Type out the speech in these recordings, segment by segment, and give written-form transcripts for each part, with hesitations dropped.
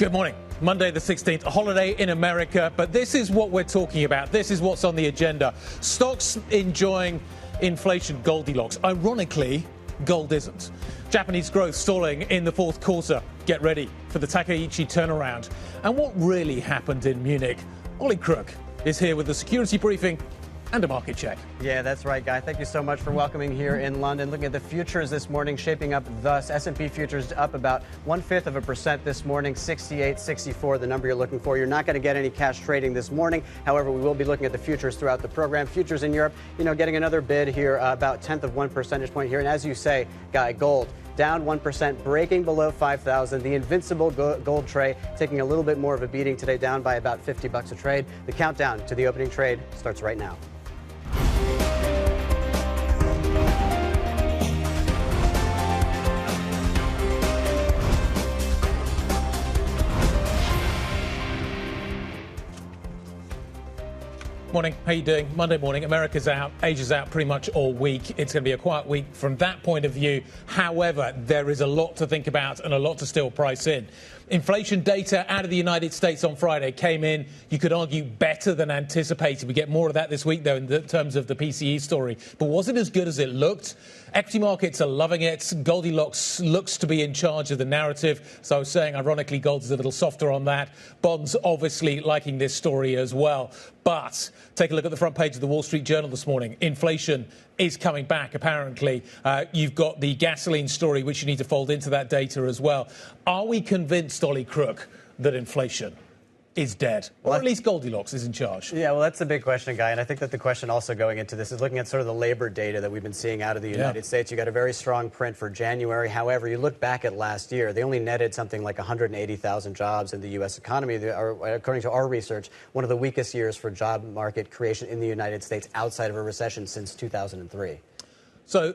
Good morning. Monday the 16th, a holiday in America, but this is what we're talking about. This is what's on the agenda. Stocks enjoying inflation Goldilocks. Ironically, gold isn't. Japanese growth stalling in the fourth quarter. Get ready for the Takaichi turnaround. And what really happened in Munich? Ollie Crook is here with the security briefing and a market check. Yeah, that's right, Guy. Thank you so much for welcoming here in London. Looking at the futures this morning, shaping up thus. S&P futures up about 1/5% this morning, 68.64, the number you're looking for. You're not going to get any cash trading this morning. However, we will be looking at the futures throughout the program. Futures in Europe, getting another bid here, about 1/10 of 1 percentage point here. And as you say, Guy, gold down 1%, breaking below 5,000. The invincible gold tray taking a little bit more of a beating today, down by about $50 a trade. The countdown to the opening trade starts right now. Morning, how you doing? Monday morning, America's out, Asia's out pretty much all week. It's going to be a quiet week from that point of view. However, there is a lot to think about and a lot to still price in. Inflation data out of the United States on Friday came in, you could argue, better than anticipated. We get more of that this week, though, in terms of the PCE story. But was it as good as it looked? Equity markets are loving it. Goldilocks looks to be in charge of the narrative. So I was saying, ironically, gold is a little softer on that. Bonds obviously liking this story as well. But take a look at the front page of the Wall Street Journal this morning. Inflation is coming back, apparently. You've got the gasoline story, which you need to fold into that data as well. Are we convinced, Ollie Crook, that inflation is dead, or at least Goldilocks is in charge? Yeah, well, that's the big question, Guy. And I think that the question also going into this is looking at sort of the labor data that we've been seeing out of the United States. You got a very strong print for January. However, you look back at last year, they only netted something like 180,000 jobs in the U.S. economy. They are, according to our research, one of the weakest years for job market creation in the United States outside of a recession since 2003. So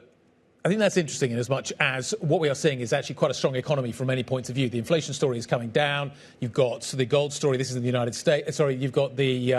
I think that's interesting in as much as what we are seeing is actually quite a strong economy from many points of view. The inflation story is coming down. You've got the gold story. This is in the United States. Sorry, you've got the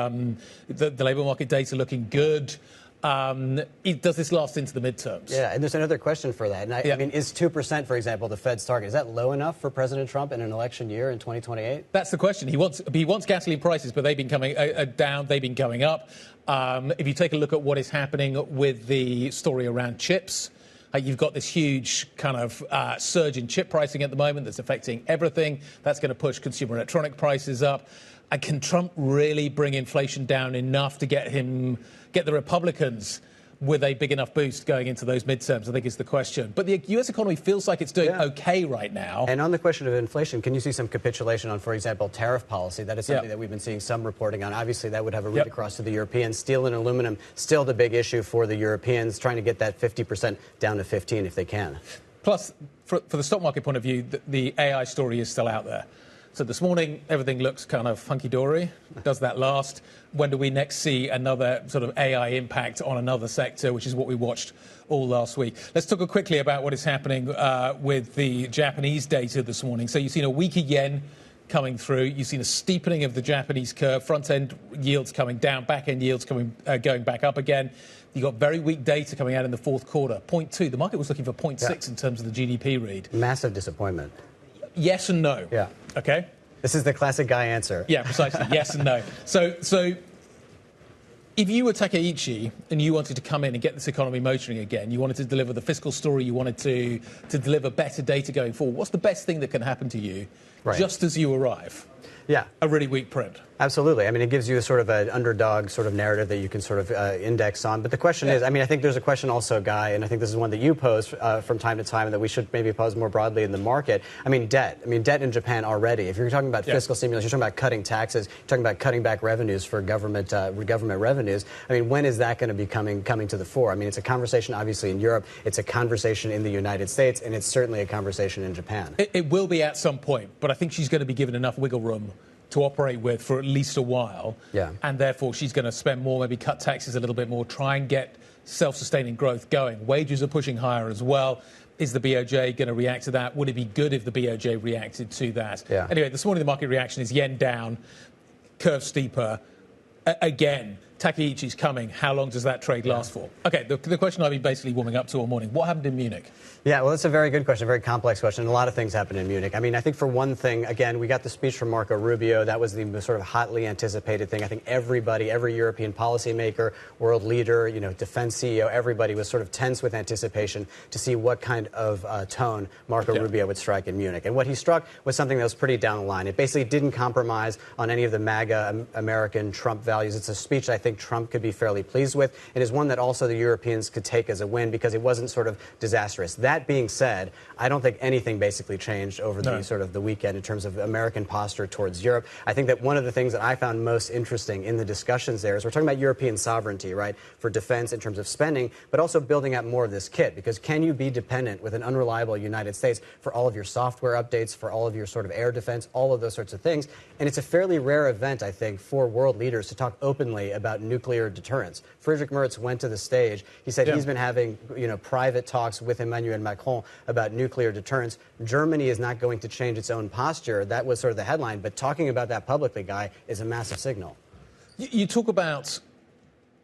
labour market data looking good. Does this last into the midterms? Yeah, and there's another question for that. And I mean, is 2%, for example, the Fed's target? Is that low enough for President Trump in an election year in 2028? That's the question. He wants gasoline prices, but they've been coming down. They've been going up. If you take a look at what is happening with the story around chips, you've got this huge kind of surge in chip pricing at the moment that's affecting everything. That's going to push consumer electronic prices up. And can Trump really bring inflation down enough to get the Republicans with a big enough boost going into those midterms, I think is the question. But the U.S. economy feels like it's doing okay right now. And on the question of inflation, can you see some capitulation on, for example, tariff policy? That is something that we've been seeing some reporting on. Obviously, that would have a read across to the Europeans. Steel and aluminum, still the big issue for the Europeans, trying to get that 50% down to 15 if they can. Plus, for the stock market point of view, the AI story is still out there. So this morning, everything looks kind of hunky-dory. Does that last? When do we next see another sort of AI impact on another sector, which is what we watched all last week? Let's talk quickly about what is happening with the Japanese data this morning. So you've seen a weaker yen coming through. You've seen a steepening of the Japanese curve, front-end yields coming down, back-end yields going back up again. You've got very weak data coming out in the fourth quarter. 0.2. The market was looking for 0.6 in terms of the GDP read. Massive disappointment. Yes and no. Yeah. Okay. This is the classic Guy answer. Yeah, precisely. Yes and no. So if you were Takaichi and you wanted to come in and get this economy motoring again, you wanted to deliver the fiscal story, you wanted to deliver better data going forward, what's the best thing that can happen to you just as you arrive? Yeah. A really weak print. Absolutely. I mean, it gives you a sort of an underdog sort of narrative that you can sort of index on. But the question is, I mean, I think there's a question also, Guy, and I think this is one that you pose from time to time and that we should maybe pose more broadly in the market. I mean, debt. I mean, debt in Japan already. If you're talking about fiscal stimulus, you're talking about cutting taxes, you're talking about cutting back revenues for government revenues. I mean, when is that going to be coming to the fore? I mean, it's a conversation, obviously, in Europe. It's a conversation in the United States, and it's certainly a conversation in Japan. It will be at some point, but I think she's going to be given enough wiggle room to operate with for at least a while. Yeah. And therefore, she's going to spend more, maybe cut taxes a little bit more, try and get self-sustaining growth going. Wages are pushing higher as well. Is the BOJ going to react to that? Would it be good if the BOJ reacted to that? Yeah. Anyway, this morning the market reaction is yen down, curve steeper. Again, Takeichi's coming. How long does that trade last for? Okay, the question I've been basically warming up to all morning. What happened in Munich? Yeah, well, that's a very good question, a very complex question. A lot of things happened in Munich. I mean, I think for one thing, again, we got the speech from Marco Rubio. That was the sort of hotly anticipated thing. I think everybody, every European policymaker, world leader, defense CEO, everybody was sort of tense with anticipation to see what kind of tone Marco Rubio would strike in Munich. And what he struck was something that was pretty down the line. It basically didn't compromise on any of the MAGA American Trump values. It's a speech I think Trump could be fairly pleased with. It is one that also the Europeans could take as a win because it wasn't sort of disastrous. That being said, I don't think anything basically changed over the sort of the weekend in terms of American posture towards Europe. I think that one of the things that I found most interesting in the discussions there is we're talking about European sovereignty, right, for defense in terms of spending, but also building out more of this kit. Because can you be dependent with an unreliable United States for all of your software updates, for all of your sort of air defense, all of those sorts of things? And it's a fairly rare event, I think, for world leaders to talk openly about nuclear deterrence. Friedrich Merz went to the stage. He said he's been having, private talks with Emmanuel Macron about nuclear deterrence. Germany is not going to change its own posture. That was sort of the headline. But talking about that publicly, Guy, is a massive signal. You talk about,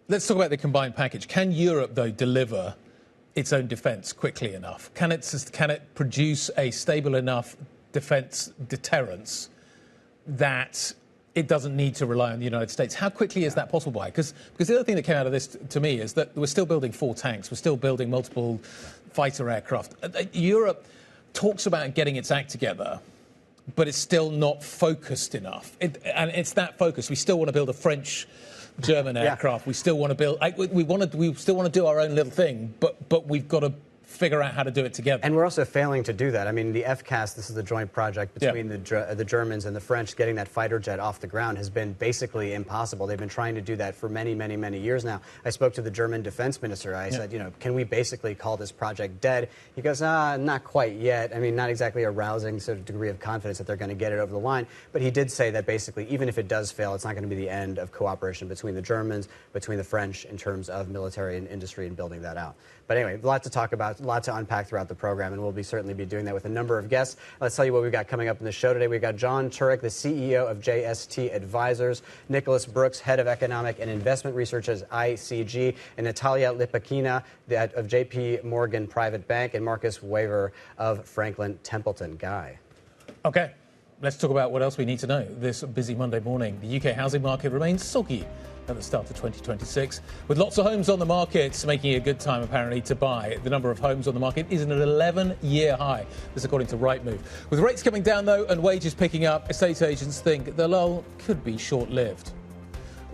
let's talk about the combined package. Can Europe, though, deliver its own defence quickly enough? Can it produce a stable enough defence deterrence that it doesn't need to rely on the United States? How quickly is that possible by? Because the other thing that came out of this to me is that we're still building 4 tanks. We're still building multiple fighter aircraft. Europe talks about getting its act together, but it's still not focused enough. And it's that focus. We still want to build a French-German aircraft. We still want to build. We still want to do our own little thing, but we've got to figure out how to do it together. And we're also failing to do that. I mean, the FCAS, this is the joint project between the Germans and the French, getting that fighter jet off the ground has been basically impossible. They've been trying to do that for many, many, many years now. I spoke to the German defense minister. I said, can we basically call this project dead? He goes, not quite yet. I mean, not exactly a rousing sort of degree of confidence that they're going to get it over the line. But he did say that basically, even if it does fail, it's not going to be the end of cooperation between the Germans, between the French in terms of military and industry and building that out. But anyway, a lot to talk about, a lot to unpack throughout the program, and we'll certainly be doing that with a number of guests. Let's tell you what we've got coming up in the show today. We've got John Turek, the CEO of JST Advisors, Nicholas Brooks, Head of Economic and Investment Research at ICG, and Nataliia Lipikhina of JPMorgan Private Bank, and Marcus Waver of Franklin Templeton. Guy. Okay, let's talk about what else we need to know this busy Monday morning. The UK housing market remains soggy at the start of 2026, with lots of homes on the market, making it a good time apparently to buy. The number of homes on the market is at an 11-year high. This according to Rightmove. With rates coming down though and wages picking up, estate agents think the lull could be short-lived.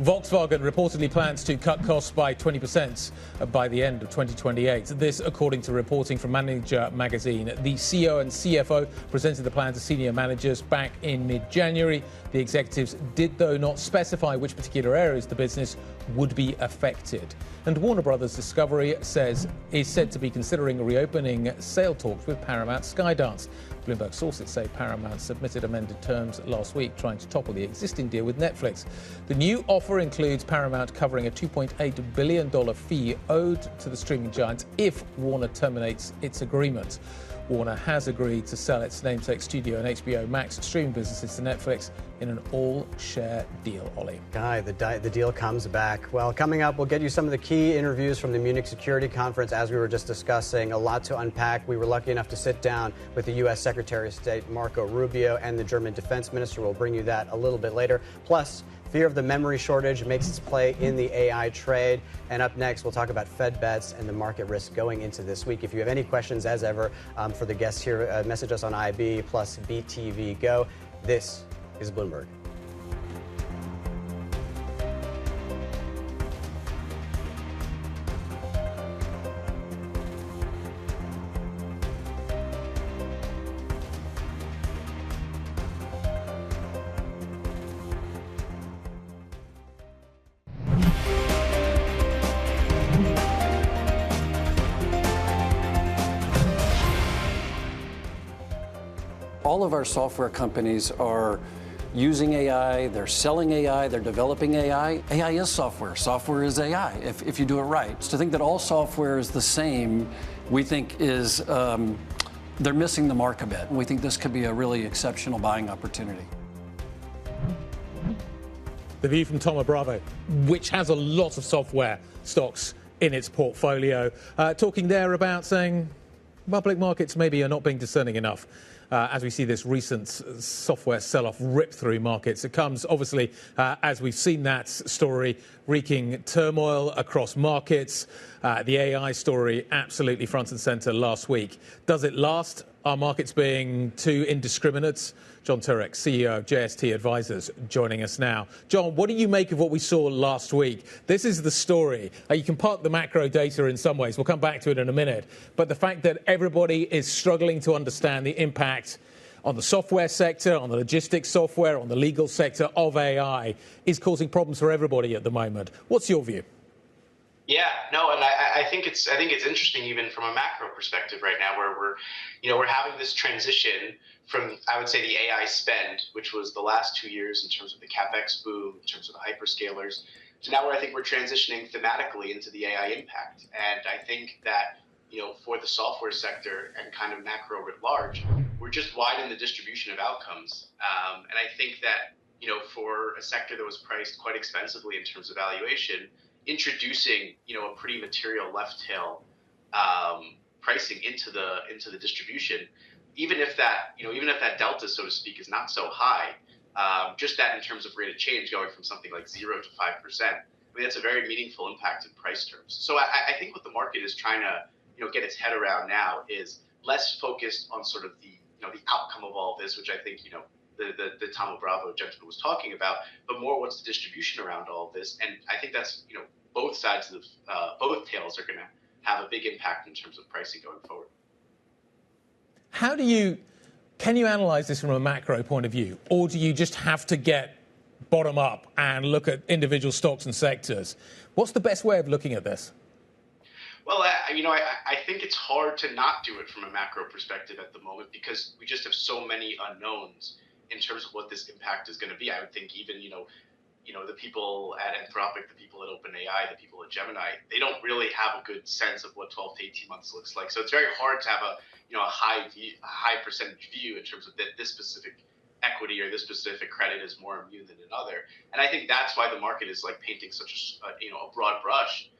Volkswagen reportedly plans to cut costs by 20% by the end of 2028. This, according to reporting from Manager magazine. The CEO and CFO presented the plan to senior managers back in mid-January. The executives did, though, not specify which particular areas the business would be affected. And Warner Brothers Discovery is said to be considering reopening sale talks with Paramount Skydance. Bloomberg sources say Paramount submitted amended terms last week, trying to topple the existing deal with Netflix. The new offer includes Paramount covering a $2.8 billion fee owed to the streaming giant if Warner terminates its agreement. Warner has agreed to sell its namesake studio and HBO Max streaming businesses to Netflix in an all-share deal, Ollie. Guy, the deal comes back. Well, coming up, we'll get you some of the key interviews from the Munich Security Conference, as we were just discussing. A lot to unpack. We were lucky enough to sit down with the U.S. Secretary of State Marco Rubio and the German Defense Minister. We'll bring you that a little bit later. Plus, fear of the memory shortage makes its play in the AI trade. And up next, we'll talk about Fed bets and the market risk going into this week. If you have any questions, as ever, for the guests here, message us on IB plus BTV Go. This is Bloomberg. All of our software companies are using AI, they're selling AI, they're developing AI. AI is software. Software is AI, if you do it right. So to think that all software is the same, we think is, they're missing the mark a bit. We think this could be a really exceptional buying opportunity. the view from Thoma Bravo, which has a lot of software stocks in its portfolio, talking there about saying public markets maybe are not being discerning enough. As we see this recent software sell-off rip through markets. It comes, obviously, as we've seen that story, wreaking turmoil across markets. The AI story absolutely front and centre last week. Does it last? Are markets being too indiscriminate? John Turek, CEO of JST Advisors, joining us now. John, what do you make of what we saw last week? This is the story. You can park the macro data in some ways. We'll come back to it in a minute. But the fact that everybody is struggling to understand the impact on the software sector, on the logistics software, on the legal sector of AI is causing problems for everybody at the moment. What's your view? Yeah, no, and I think it's interesting even from a macro perspective right now, where we're having this transition from, I would say, the AI spend, which was the last 2 years in terms of the CapEx boom, in terms of the hyperscalers, to now where I think we're transitioning thematically into the AI impact. And I think that, for the software sector and kind of macro writ large, we're just widening the distribution of outcomes. And I think that, for a sector that was priced quite expensively in terms of valuation, introducing, a pretty material left tail pricing into the distribution, even if that delta, so to speak, is not so high, just that in terms of rate of change going from something like 0 to 5%, I mean, that's a very meaningful impact in price terms. So I think what the market is trying to, get its head around now is less focused on sort of the outcome of all this, which I think, the Thoma Bravo gentleman was talking about, but more what's the distribution around all of this. And I think that's, both sides of both tails are going to have a big impact in terms of pricing going forward. Can you analyze this from a macro point of view, or do you just have to get bottom up and look at individual stocks and sectors? What's the best way of looking at this? Well, I think it's hard to not do it from a macro perspective at the moment, because we just have so many unknowns in terms of what this impact is going to be. I would think even, the people at Anthropic, the people at OpenAI, the people at Gemini, they don't really have a good sense of what 12 to 18 months looks like. So it's very hard to have a high percentage view in terms of that this specific equity or this specific credit is more immune than another. And I think that's why the market is like painting such a broad brush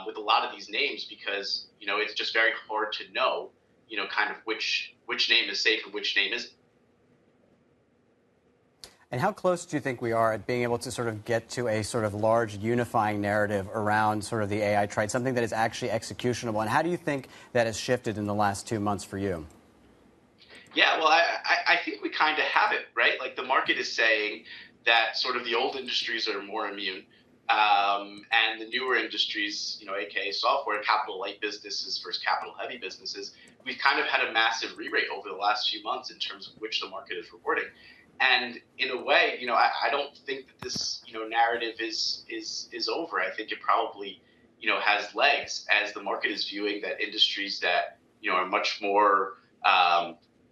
with a lot of these names, because it's just very hard to know kind of which name is safe and which name isn't. And how close do you think we are at being able to sort of get to a sort of large unifying narrative around sort of the AI trade, something that is actually executionable? And how do you think that has shifted in the last 2 months for you? Yeah, well, I think we kind of have it, right? Like the market is saying that sort of the old industries are more immune, and the newer industries, aka software, capital light businesses versus capital heavy businesses, we've kind of had a massive re-rate over the last few months in terms of which the market is rewarding. And in a way, I don't think that this, narrative is over. I think it probably, has legs as the market is viewing that industries that, are much more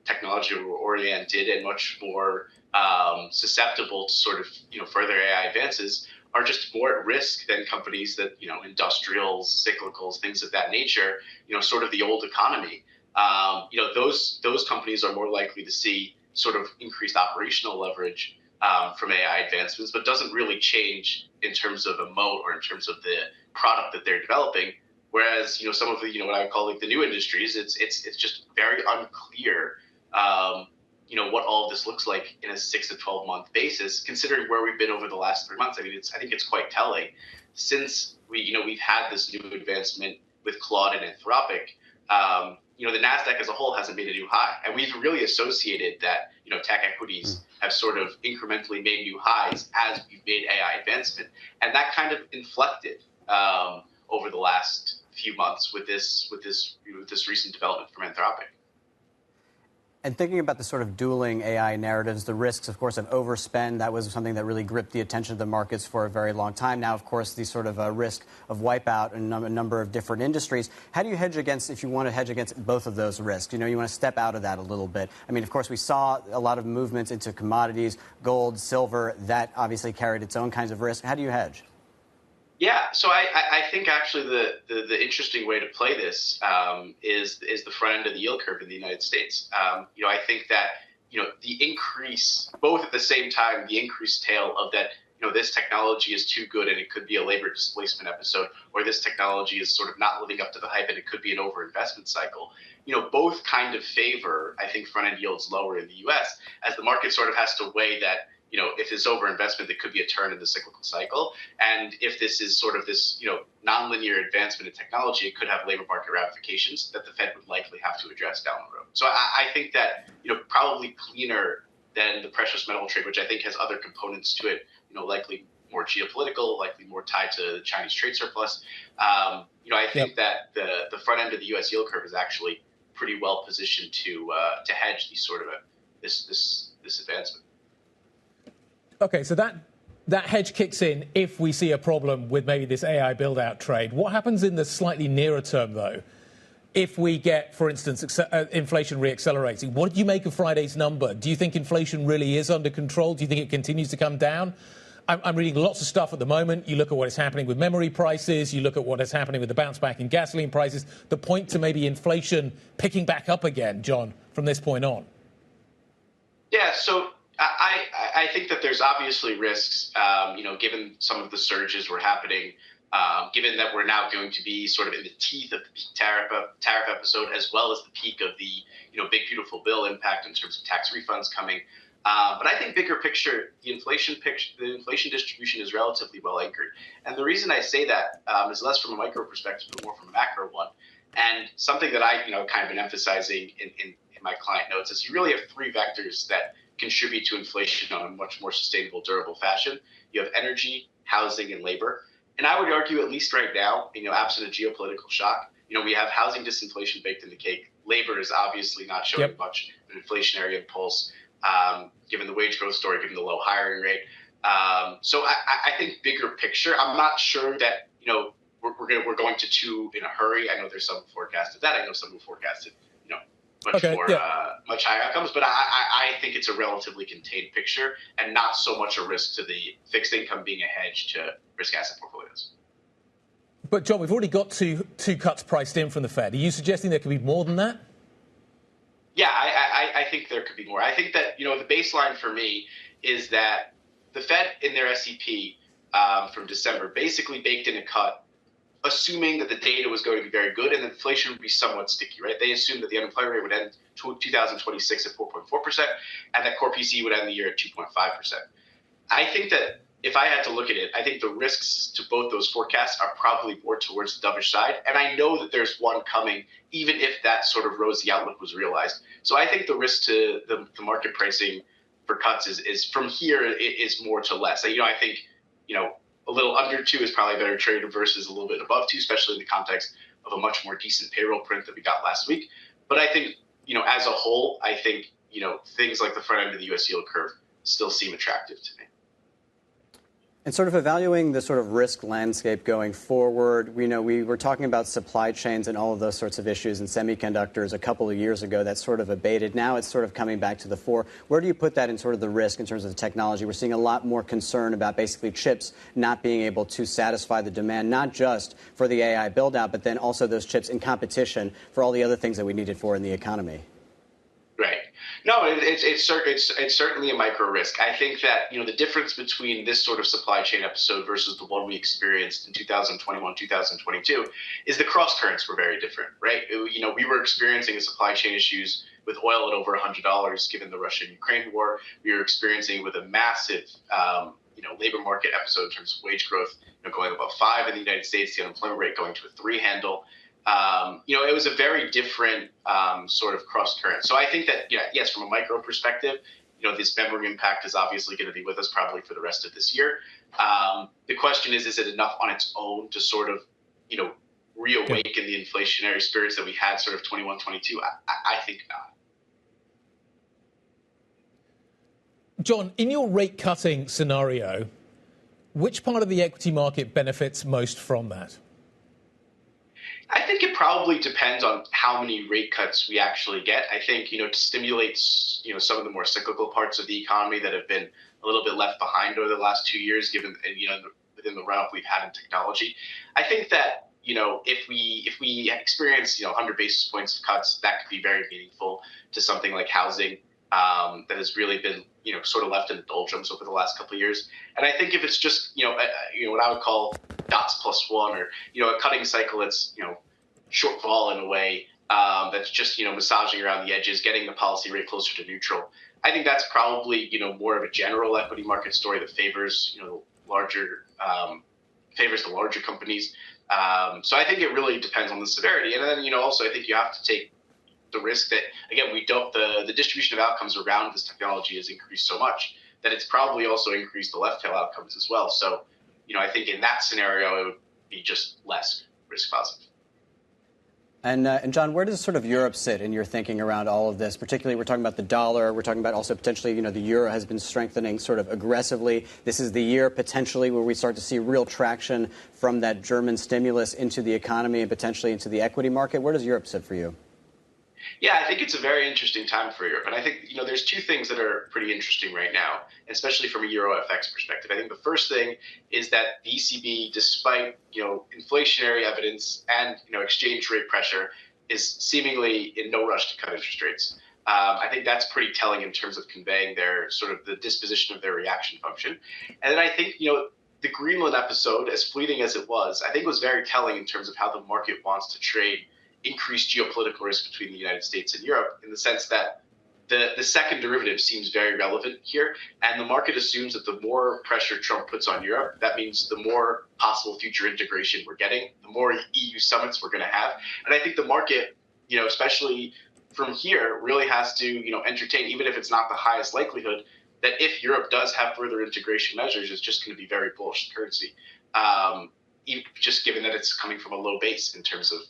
technology oriented and much more susceptible to sort of, further AI advances are just more at risk than companies that, industrials, cyclicals, things of that nature, sort of the old economy. Those companies are more likely to see sort of increased operational leverage from AI advancements, but doesn't really change in terms of a moat or in terms of the product that they're developing. Whereas, some of the, what I would call like the new industries, it's just very unclear, what all of this looks like in a 6 to 12 month basis, considering where we've been over the last 3 months. I mean, I think it's quite telling since we've had this new advancement with Claude and Anthropic. The NASDAQ as a whole hasn't made a new high. And we've really associated that, tech equities have sort of incrementally made new highs as we've made AI advancement. And that kind of inflected over the last few months with this recent development from Anthropic. And thinking about the sort of dueling AI narratives, the risks, of course, of overspend, that was something that really gripped the attention of the markets for a very long time. Now, of course, the sort of risk of wipeout in a number of different industries. How do you hedge against, if you want to hedge against both of those risks? You want to step out of that a little bit. I mean, of course, we saw a lot of movements into commodities, gold, silver. That obviously carried its own kinds of risk. How do you hedge? Yeah, so I think actually the interesting way to play this is the front end of the yield curve in the United States. I think that the increase, both at the same time, the increased tail of that this technology is too good and it could be a labor displacement episode, or this technology is sort of not living up to the hype and it could be an overinvestment cycle. Both kind of favor, I think, front-end yields lower in the U.S. as the market sort of has to weigh that, if it's overinvestment, there could be a turn in the cyclical cycle. And if this is sort of this, nonlinear advancement in technology, it could have labor market ramifications that the Fed would likely have to address down the road. So I think that, probably cleaner than the precious metal trade, which I think has other components to it, likely more geopolitical, likely more tied to the Chinese trade surplus. I think that the front end of the U.S. yield curve is actually pretty well positioned to hedge these sort of this advancement. Okay, so that hedge kicks in if we see a problem with maybe this AI build-out trade. What happens in the slightly nearer term, though, if we get, for instance, inflation reaccelerating? What do you make of Friday's number? Do you think inflation really is under control? Do you think it continues to come down? I'm reading lots of stuff at the moment. You look at what is happening with memory prices. You look at what is happening with the bounce back in gasoline prices. The point to maybe inflation picking back up again, John, from this point on. Yeah, so I think that there's obviously risks, given some of the surges were happening, given that we're now going to be sort of in the teeth of the peak tariff episode, as well as the peak of the, big beautiful bill impact in terms of tax refunds coming. But I think bigger picture, the inflation distribution is relatively well anchored. And the reason I say that is less from a micro perspective, but more from a macro one. And something that I, kind of been emphasizing in my client notes is you really have three vectors that contribute to inflation on a much more sustainable, durable fashion. You have energy, housing, and labor. And I would argue, at least right now, absent a geopolitical shock, we have housing disinflation baked in the cake. Labor is obviously not showing much of an inflationary impulse, given the wage growth story, given the low hiring rate. So I think bigger picture, I'm not sure that, we're going to two in a hurry. I know there's some forecasted that. I know some who forecasted, much higher outcomes. But I think it's a relatively contained picture and not so much a risk to the fixed income being a hedge to risk asset portfolios. But, John, we've already got two cuts priced in from the Fed. Are you suggesting there could be more than that? Yeah, I think there could be more. I think that, the baseline for me is that the Fed in their SEP from December basically baked in a cut, assuming that the data was going to be very good and inflation would be somewhat sticky, right? They assumed that the unemployment rate would end 2026 at 4.4% and that core PCE would end the year at 2.5%. I think that if I had to look at it, I think the risks to both those forecasts are probably more towards the dovish side. And I know that there's one coming, even if that sort of rosy outlook was realized. So I think the risk to the market pricing for cuts is from here is more to less. I think, a little under 2 is probably a better trade versus a little bit above 2, especially in the context of a much more decent payroll print that we got last week. But I think, as a whole, I think, things like the front end of the U.S. yield curve still seem attractive to me. And sort of evaluating the sort of risk landscape going forward, we were talking about supply chains and all of those sorts of issues and semiconductors a couple of years ago that sort of abated. Now it's sort of coming back to the fore. Where do you put that in sort of the risk in terms of the technology? We're seeing a lot more concern about basically chips not being able to satisfy the demand, not just for the AI build out, but then also those chips in competition for all the other things that we need it for in the economy. Right. No, it's certainly a micro risk. I think that, the difference between this sort of supply chain episode versus the one we experienced in 2021, 2022 is the cross currents were very different, right? We were experiencing supply chain issues with oil at over $100 given the Russia-Ukraine war. We were experiencing with a massive, labor market episode in terms of wage growth, going above 5 in the United States, the unemployment rate going to a 3 handle. It was a very different sort of cross current. So I think that, yes, from a micro perspective, this memory impact is obviously going to be with us probably for the rest of this year. The question is it enough on its own to sort of, reawaken the inflationary spirits that we had sort of 21, 22? I think not. John, in your rate cutting scenario, which part of the equity market benefits most from that? I think it probably depends on how many rate cuts we actually get. I think, to stimulate, some of the more cyclical parts of the economy that have been a little bit left behind over the last 2 years, given, within the run-up we've had in technology. I think that, if we experience, 100 basis points of cuts, that could be very meaningful to something like housing. that has really been, sort of left in the doldrums over the last couple of years. And I think if it's just, what I would call dots plus one, or, a cutting cycle that's, short vol in a way, that's just, massaging around the edges, getting the policy rate closer to neutral. I think that's probably, more of a general equity market story that favors, favors the larger companies. So I think it really depends on the severity. And then, also I think you have to take the risk that, again, the distribution of outcomes around this technology has increased so much that it's probably also increased the left tail outcomes as well. So, I think in that scenario, it would be just less risk positive. And John, where does sort of Europe sit in your thinking around all of this? Particularly, we're talking about the dollar. We're talking about also potentially, the euro has been strengthening sort of aggressively. This is the year potentially where we start to see real traction from that German stimulus into the economy and potentially into the equity market. Where does Europe sit for you? Yeah, I think it's a very interesting time for Europe. And I think, there's two things that are pretty interesting right now, especially from a Euro FX perspective. I think the first thing is that the ECB, despite, inflationary evidence and, exchange rate pressure, is seemingly in no rush to cut interest rates. I think that's pretty telling in terms of conveying their sort of the disposition of their reaction function. And then I think, the Greenland episode, as fleeting as it was, I think was very telling in terms of how the market wants to trade increased geopolitical risk between the United States and Europe, in the sense that the second derivative seems very relevant here. And the market assumes that the more pressure Trump puts on Europe, that means the more possible future integration we're getting, the more EU summits we're going to have. And I think the market, especially from here, really has to, entertain, even if it's not the highest likelihood, that if Europe does have further integration measures, it's just going to be very bullish currency, just given that it's coming from a low base in terms of,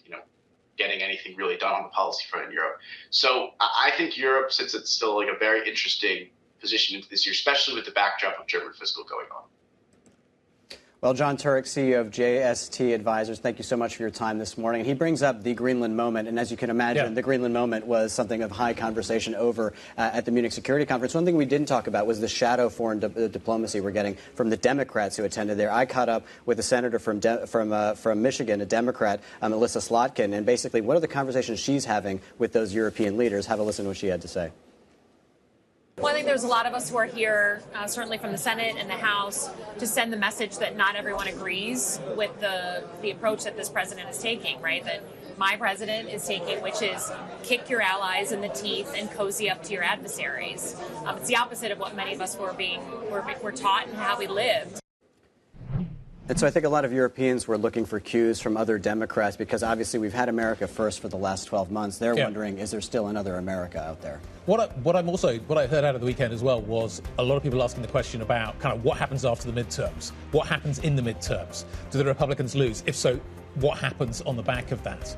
getting anything really done on the policy front in Europe. So I think Europe sits at still like a very interesting position into this year, especially with the backdrop of German fiscal going on. Well, John Turek, CEO of JST Advisors, thank you so much for your time this morning. He brings up the Greenland moment, and as you can imagine, the Greenland moment was something of high conversation over at the Munich Security Conference. One thing we didn't talk about was the shadow foreign diplomacy we're getting from the Democrats who attended there. I caught up with a senator from Michigan, a Democrat, Elissa Slotkin, and basically what are the conversations she's having with those European leaders? Have a listen to what she had to say. Well, I think there's a lot of us who are here, certainly from the Senate and the House, to send the message that not everyone agrees with the approach that this president is taking, right? That my president is taking, which is kick your allies in the teeth and cozy up to your adversaries. It's the opposite of what many of us were taught and how we lived. And so I think a lot of Europeans were looking for cues from other Democrats because obviously we've had America first for the last 12 months. They're wondering, is there still another America out there? What I heard out of the weekend as well was a lot of people asking the question about kind of what happens after the midterms, what happens in the midterms. Do the Republicans lose? If so, what happens on the back of that?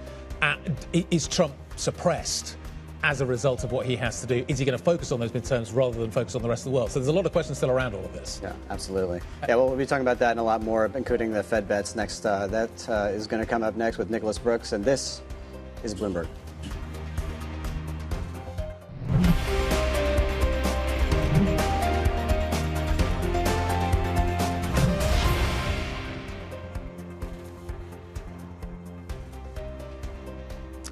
Is Trump suppressed as a result of what he has to do? Is he going to focus on those midterms rather than focus on the rest of the world? So there's a lot of questions still around all of this. Yeah, absolutely. Yeah, well, we'll be talking about that and a lot more, including the Fed bets next. That is going to come up next with Nicholas Brooks, and this is Bloomberg.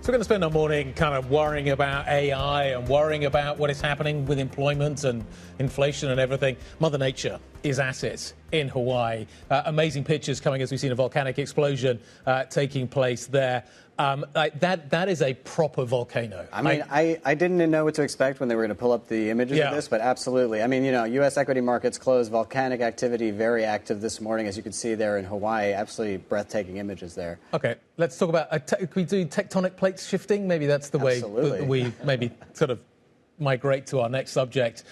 We're going to spend our morning kind of worrying about AI and worrying about what is happening with employment and inflation and everything. Mother Nature is at it in Hawaii. Amazing pictures coming as we've seen a volcanic explosion taking place there. That is a proper volcano. I mean, I didn't know what to expect when they were going to pull up the images of this, but absolutely. I mean, U.S. equity markets closed. Volcanic activity very active this morning, as you can see there in Hawaii. Absolutely breathtaking images there. Okay, let's talk about, can we do tectonic plates shifting? Maybe that's the way that we maybe sort of migrate to our next subject.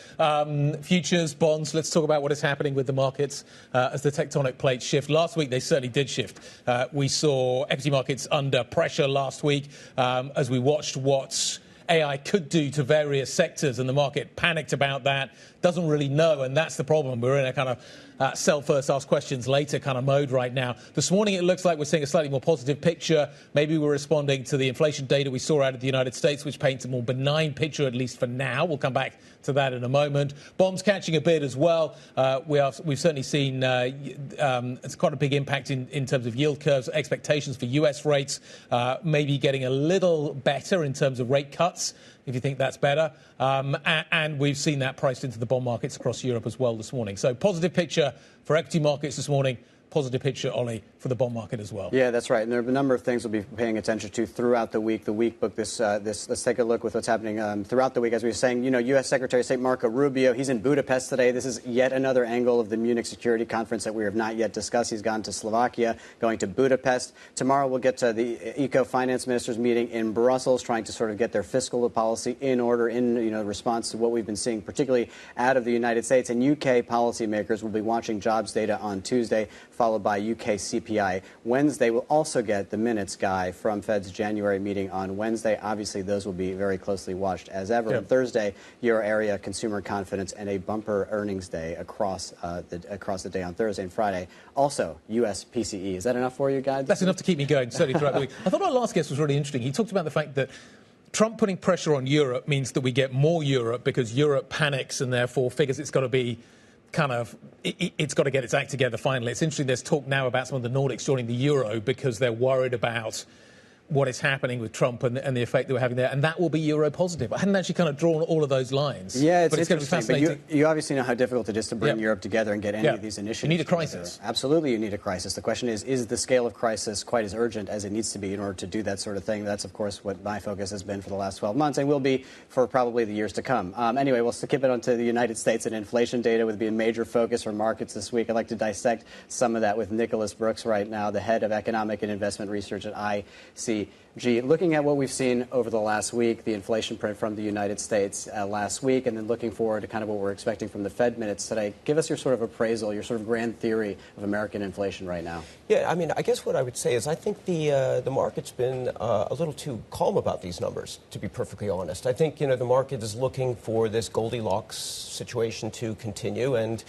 Futures, bonds, let's talk about what is happening with the markets as the tectonic plates shift. Last week, they certainly did shift. We saw equity markets under pressure last week as we watched what AI could do to various sectors, and the market panicked about that, doesn't really know, and that's the problem. We're in a kind of sell first, ask questions later kind of mode right now. This morning, it looks like we're seeing a slightly more positive picture. Maybe we're responding to the inflation data we saw out of the United States, which paints a more benign picture, at least for now. We'll come back to that in a moment. Bonds catching a bid as well. We've certainly seen it's quite a big impact in terms of yield curves, expectations for US rates, maybe getting a little better in terms of rate cuts cuts, if you think that's better. And we've seen that priced into the bond markets across Europe as well this morning. So positive picture for equity markets this morning. Positive picture, Ollie, for the bond market as well. Yeah, that's right. And there are a number of things we'll be paying attention to throughout the week. The week book, let's take a look with what's happening throughout the week. As we were saying, U.S. Secretary of State Marco Rubio, he's in Budapest today. This is yet another angle of the Munich Security Conference that we have not yet discussed. He's gone to Slovakia, going to Budapest. Tomorrow we'll get to the eco-finance ministers meeting in Brussels, trying to sort of get their fiscal policy in order in response to what we've been seeing, particularly out of the United States. And UK policymakers will be watching jobs data on Tuesday, followed by UK CPI. Wednesday, we'll also get the minutes guy from Fed's January meeting on Wednesday. Obviously, those will be very closely watched as ever. Yep. And Thursday, Euro area consumer confidence and a bumper earnings day across the day on Thursday and Friday. Also, US PCE. Is that enough for you guys? That's enough to keep me going, certainly throughout the week. I thought our last guest was really interesting. He talked about the fact that Trump putting pressure on Europe means that we get more Europe because Europe panics and therefore figures it's got to be it's got to get its act together finally. It's interesting there's talk now about some of the Nordics joining the euro because they're worried about what is happening with Trump and the effect that we're having there, and that will be euro positive. I hadn't actually kind of drawn all of those lines. Yeah, it's going to be fascinating. But you obviously know how difficult it is to bring Europe together and get any of these initiatives. You need a crisis. Together. Absolutely, you need a crisis. The question is the scale of crisis quite as urgent as it needs to be in order to do that sort of thing? That's, of course, what my focus has been for the last 12 months and will be for probably the years to come. Anyway, we'll skip it onto the United States, and inflation data would be a major focus for markets this week. I'd like to dissect some of that with Nicholas Brooks right now, the head of economic and investment research at ICG. Looking at what we've seen over the last week, the inflation print from the United States last week, and then looking forward to kind of what we're expecting from the Fed minutes today, give us your sort of appraisal, your sort of grand theory of American inflation right now. Yeah, I mean, I guess what I would say is I think the market's been a little too calm about these numbers, to be perfectly honest. I think, the market is looking for this Goldilocks situation to continue, and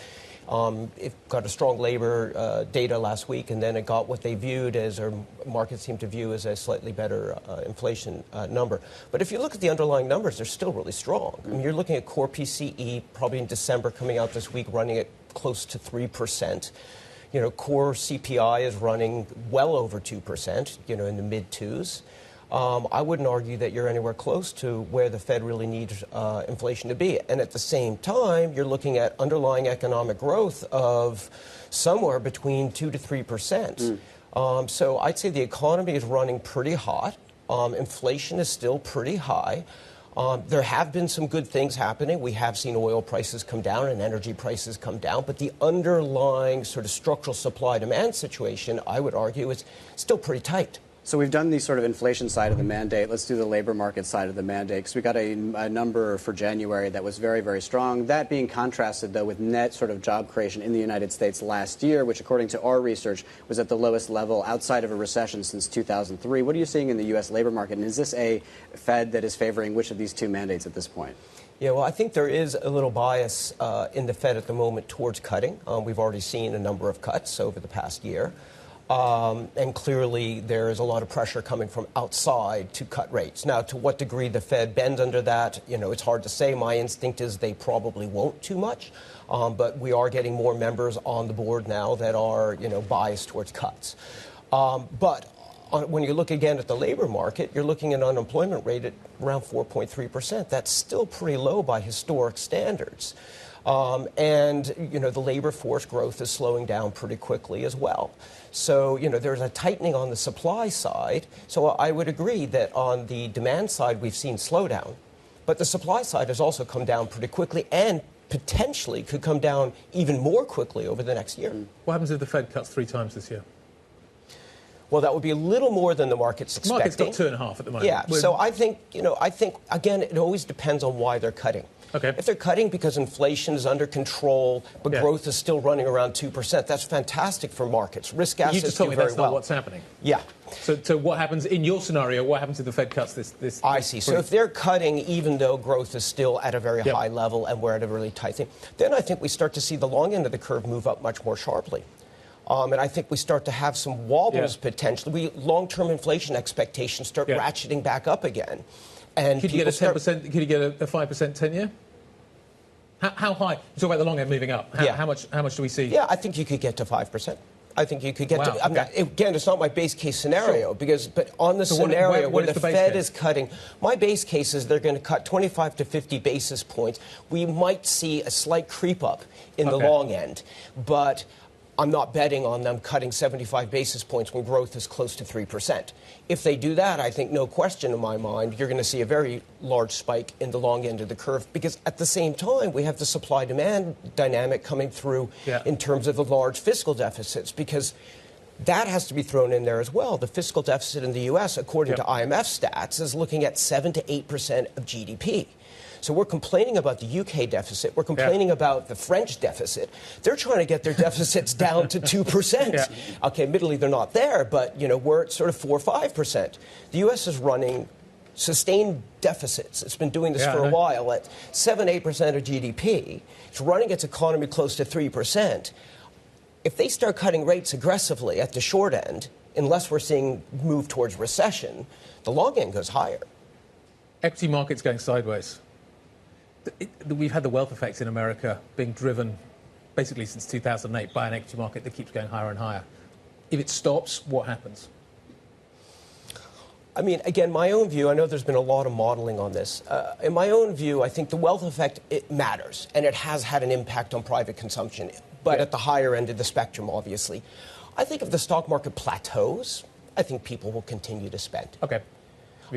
it got a strong labor data last week, and then it got what they viewed as, or markets seem to view as a slightly better inflation number. But if you look at the underlying numbers, they're still really strong. I mean, you're looking at core PCE probably in December coming out this week running at close to 3%. Core CPI is running well over 2%, in the mid-twos. I wouldn't argue that you're anywhere close to where the Fed really needs inflation to be. And at the same time, you're looking at underlying economic growth of somewhere between 2 to 3%. So I'd say the economy is running pretty hot. Inflation is still pretty high. There have been some good things happening. We have seen oil prices come down and energy prices come down. But the underlying sort of structural supply-demand situation, I would argue, is still pretty tight. So we've done the sort of inflation side of the mandate. Let's do the labor market side of the mandate, because we got a number for January that was very, very strong. That being contrasted, though, with net sort of job creation in the United States last year, which, according to our research, was at the lowest level outside of a recession since 2003. What are you seeing in the U.S. labor market? And is this a Fed that is favoring which of these two mandates at this point? Yeah, well, I think there is a little bias in the Fed at the moment towards cutting. We've already seen a number of cuts over the past year. And clearly, there is a lot of pressure coming from outside to cut rates. Now, to what degree the Fed bends under that, it's hard to say. My instinct is they probably won't too much. But we are getting more members on the board now that are, biased towards cuts. But when you look again at the labor market, you're looking at an unemployment rate at around 4.3%. That's still pretty low by historic standards. And, the labor force growth is slowing down pretty quickly as well. So, there's a tightening on the supply side. So I would agree that on the demand side, we've seen slowdown. But the supply side has also come down pretty quickly and potentially could come down even more quickly over the next year. What happens if the Fed cuts 3 times this year? Well, that would be a little more than the market's expecting. The market's got 2.5 at the moment. Yeah, so I think, again, it always depends on why they're cutting. Okay. If they're cutting because inflation is under control, but growth is still running around 2%, that's fantastic for markets. Risk assets do very well. You just told me that's not what's happening. Yeah. So what happens in your scenario? What happens if the Fed cuts this? I see. So if they're cutting, even though growth is still at a very high level and we're at a really tight thing, then I think we start to see the long end of the curve move up much more sharply. And I think we start to have some wobbles potentially. Long-term inflation expectations start ratcheting back up again. And could you get a 10%? Could you get a 5% 10-year? How high? You talk about the long end moving up. How much do we see? Yeah, I think you could get to 5%. I think you could get Wow, to. Again, it's not my base case scenario but on the scenario what where is the the base Fed case? is cutting, my base case is they're going to cut 25 to 50 basis points. We might see a slight creep up in the long end, but I'm not betting on them cutting 75 basis points when growth is close to 3%. If they do that, I think no question in my mind, you're going to see a very large spike in the long end of the curve, because at the same time, we have the supply-demand dynamic coming through in terms of the large fiscal deficits, because that has to be thrown in there as well. The fiscal deficit in the U.S., according to IMF stats, is looking at 7 to 8% of GDP. So we're complaining about the UK deficit. We're complaining about the French deficit. They're trying to get their deficits down to 2%. Okay, admittedly, they're not there, but, we're at sort of 4 or 5%. The U.S. is running sustained deficits. It's been doing this for a while at 7, 8% of GDP. It's running its economy close to 3%. If they start cutting rates aggressively at the short end, unless we're seeing move towards recession, the long end goes higher. Equity markets going sideways. We've had the wealth effects in America being driven basically since 2008 by an equity market that keeps going higher and higher. If it stops, what happens? I mean, again, my own view, I know there's been a lot of modeling on this. In my own view, I think the wealth effect, it matters, and it has had an impact on private consumption, but at the higher end of the spectrum, obviously. I think if the stock market plateaus, I think people will continue to spend. Okay.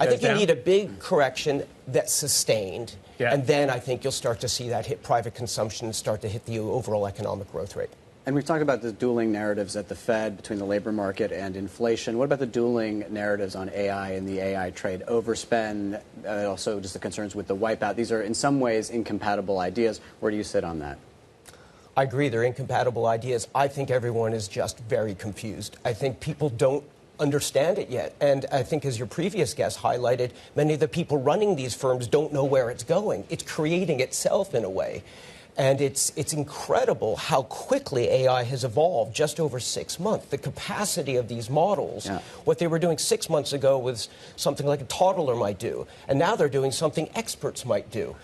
I think you need a big correction that's sustained, and then I think you'll start to see that hit private consumption and start to hit the overall economic growth rate. And we've talked about the dueling narratives at the Fed between the labor market and inflation. What about the dueling narratives on AI and the AI trade? Overspend, also just the concerns with the wipeout. These are in some ways incompatible ideas. Where do you sit on that? I agree, they're incompatible ideas. I think everyone is just very confused. I think people don't understand it yet. And I think, as your previous guest highlighted, many of the people running these firms don't know where it's going. It's creating itself in a way. And it's incredible how quickly AI has evolved just over 6 months. The capacity of these models, what they were doing 6 months ago was something like a toddler might do. And now they're doing something experts might do.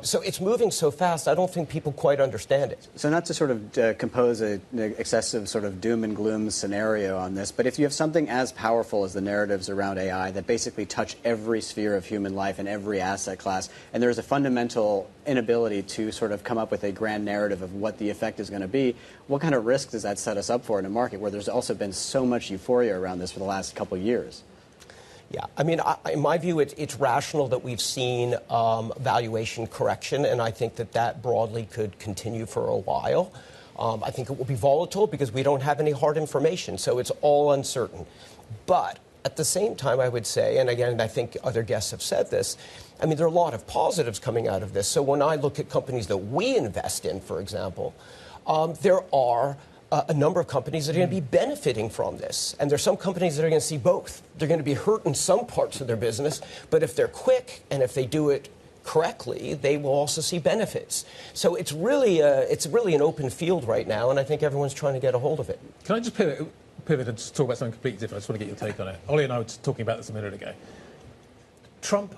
So it's moving so fast, I don't think people quite understand it. So not to sort of compose an excessive sort of doom and gloom scenario on this, but if you have something as powerful as the narratives around AI that basically touch every sphere of human life and every asset class, and there's a fundamental inability to sort of come up with a grand narrative of what the effect is going to be, what kind of risk does that set us up for in a market where there's also been so much euphoria around this for the last couple of years? Yeah, I mean, in my view, it's rational that we've seen valuation correction, and I think that broadly could continue for a while. I think it will be volatile because we don't have any hard information, so it's all uncertain. But at the same time, I would say, and again, I think other guests have said this, I mean, there are a lot of positives coming out of this. So when I look at companies that we invest in, for example, there are a number of companies that are going to be benefiting from this. And there's some companies that are going to see both. They're going to be hurt in some parts of their business, but if they're quick and if they do it correctly, they will also see benefits. So it's really an open field right now, and I think everyone's trying to get a hold of it. Can I just pivot and just talk about something completely different? I just want to get your take on it. Ollie and I were talking about this a minute ago. Trump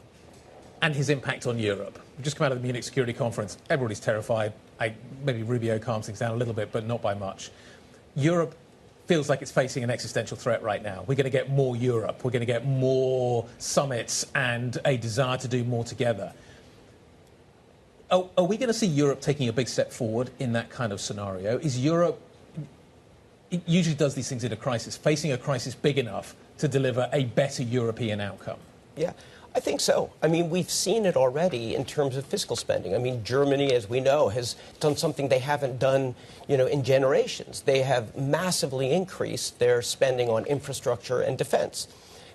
and his impact on Europe. We've just come out of the Munich Security Conference. Everybody's terrified. Maybe Rubio calms things down a little bit, but not by much. Europe feels like it's facing an existential threat right now. We're going to get more Europe. We're going to get more summits and a desire to do more together. Are we going to see Europe taking a big step forward in that kind of scenario? Is Europe, it usually does these things in a crisis, facing a crisis big enough to deliver a better European outcome? Yeah. I think so. I mean, we've seen it already in terms of fiscal spending. I mean, Germany, as we know, has done something they haven't done, in generations. They have massively increased their spending on infrastructure and defense.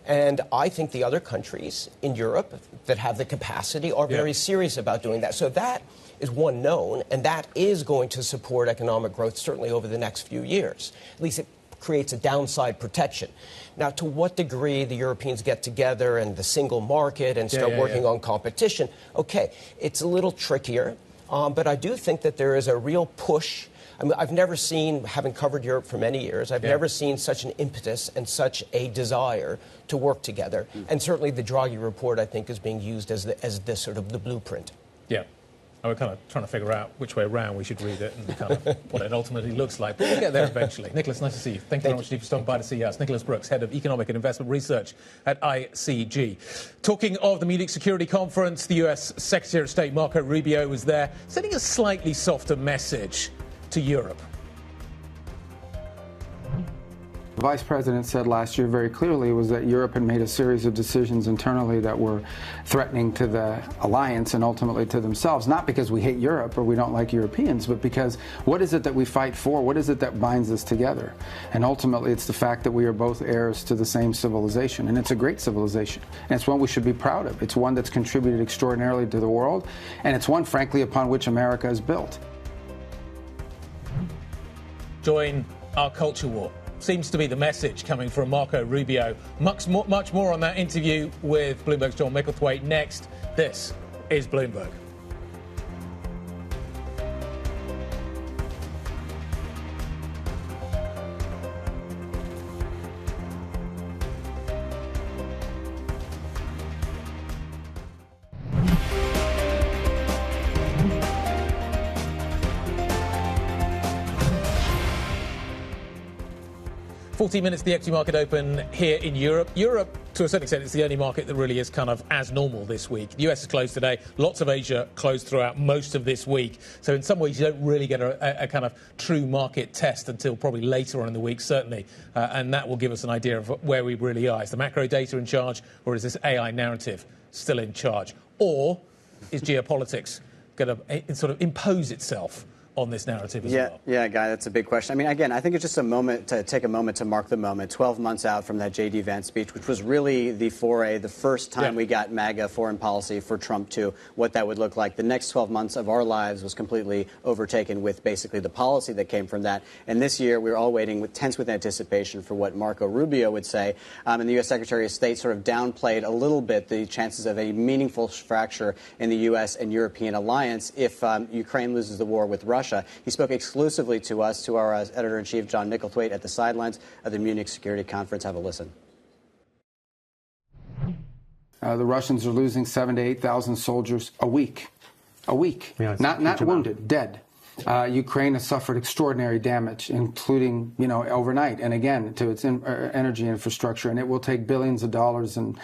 And I think the other countries in Europe that have the capacity are very serious about doing that. So that is one known, and that is going to support economic growth, certainly over the next few years. At least it creates a downside protection. Now, to what degree the Europeans get together and the single market and start working on competition, okay, it's a little trickier, but I do think that there is a real push. I mean, I've never seen, having covered Europe for many years, I've never seen such an impetus and such a desire to work together. And certainly the Draghi report, I think, is being used as the sort of the blueprint. Yeah. And we're kind of trying to figure out which way around we should read it and kind of what it ultimately looks like. But we'll get there eventually. Nicholas, nice to see you. Thank you very much for stopping by to see us. Nicholas Brooks, Head of Economic and Investment Research at ICG. Talking of the Munich Security Conference, the US Secretary of State Marco Rubio was there, sending a slightly softer message to Europe. The Vice President said last year very clearly was that Europe had made a series of decisions internally that were threatening to the alliance and ultimately to themselves, not because we hate Europe or we don't like Europeans, but because what is it that we fight for? What is it that binds us together? And ultimately it's the fact that we are both heirs to the same civilization, and it's a great civilization, and it's one we should be proud of. It's one that's contributed extraordinarily to the world, and it's one, frankly, upon which America is built. Join our culture war. Seems to be the message coming from Marco Rubio. Much more on that interview with Bloomberg's John Micklethwaite next. This is Bloomberg. $14 minutes, the equity market open here in Europe. Europe, to a certain extent, is the only market that really is kind of as normal this week. The US is closed today. Lots of Asia closed throughout most of this week. So in some ways, you don't really get a kind of true market test until probably later on in the week, certainly. And that will give us an idea of where we really are. Is the macro data in charge, or is this AI narrative still in charge? Or is geopolitics going to sort of impose itself on this narrative as well? Yeah, Guy, that's a big question. I mean, again, I think it's just a moment to take a moment to mark the moment. 12 months out from that J.D. Vance speech, which was really the foray, the first time we got MAGA foreign policy for Trump to what that would look like. The next 12 months of our lives was completely overtaken with basically the policy that came from that. And this year, we're all waiting tense with anticipation for what Marco Rubio would say. And the U.S. Secretary of State sort of downplayed a little bit the chances of a meaningful fracture in the U.S. and European alliance if Ukraine loses the war with Russia. He spoke exclusively to us, to our editor-in-chief, John Micklethwaite, at the sidelines of the Munich Security Conference. Have a listen. The Russians are losing 7,000 to 8,000 soldiers a week. A week. Yeah, not wounded, dead. Ukraine has suffered extraordinary damage, including, overnight, and again, to its energy infrastructure, and it will take billions of dollars and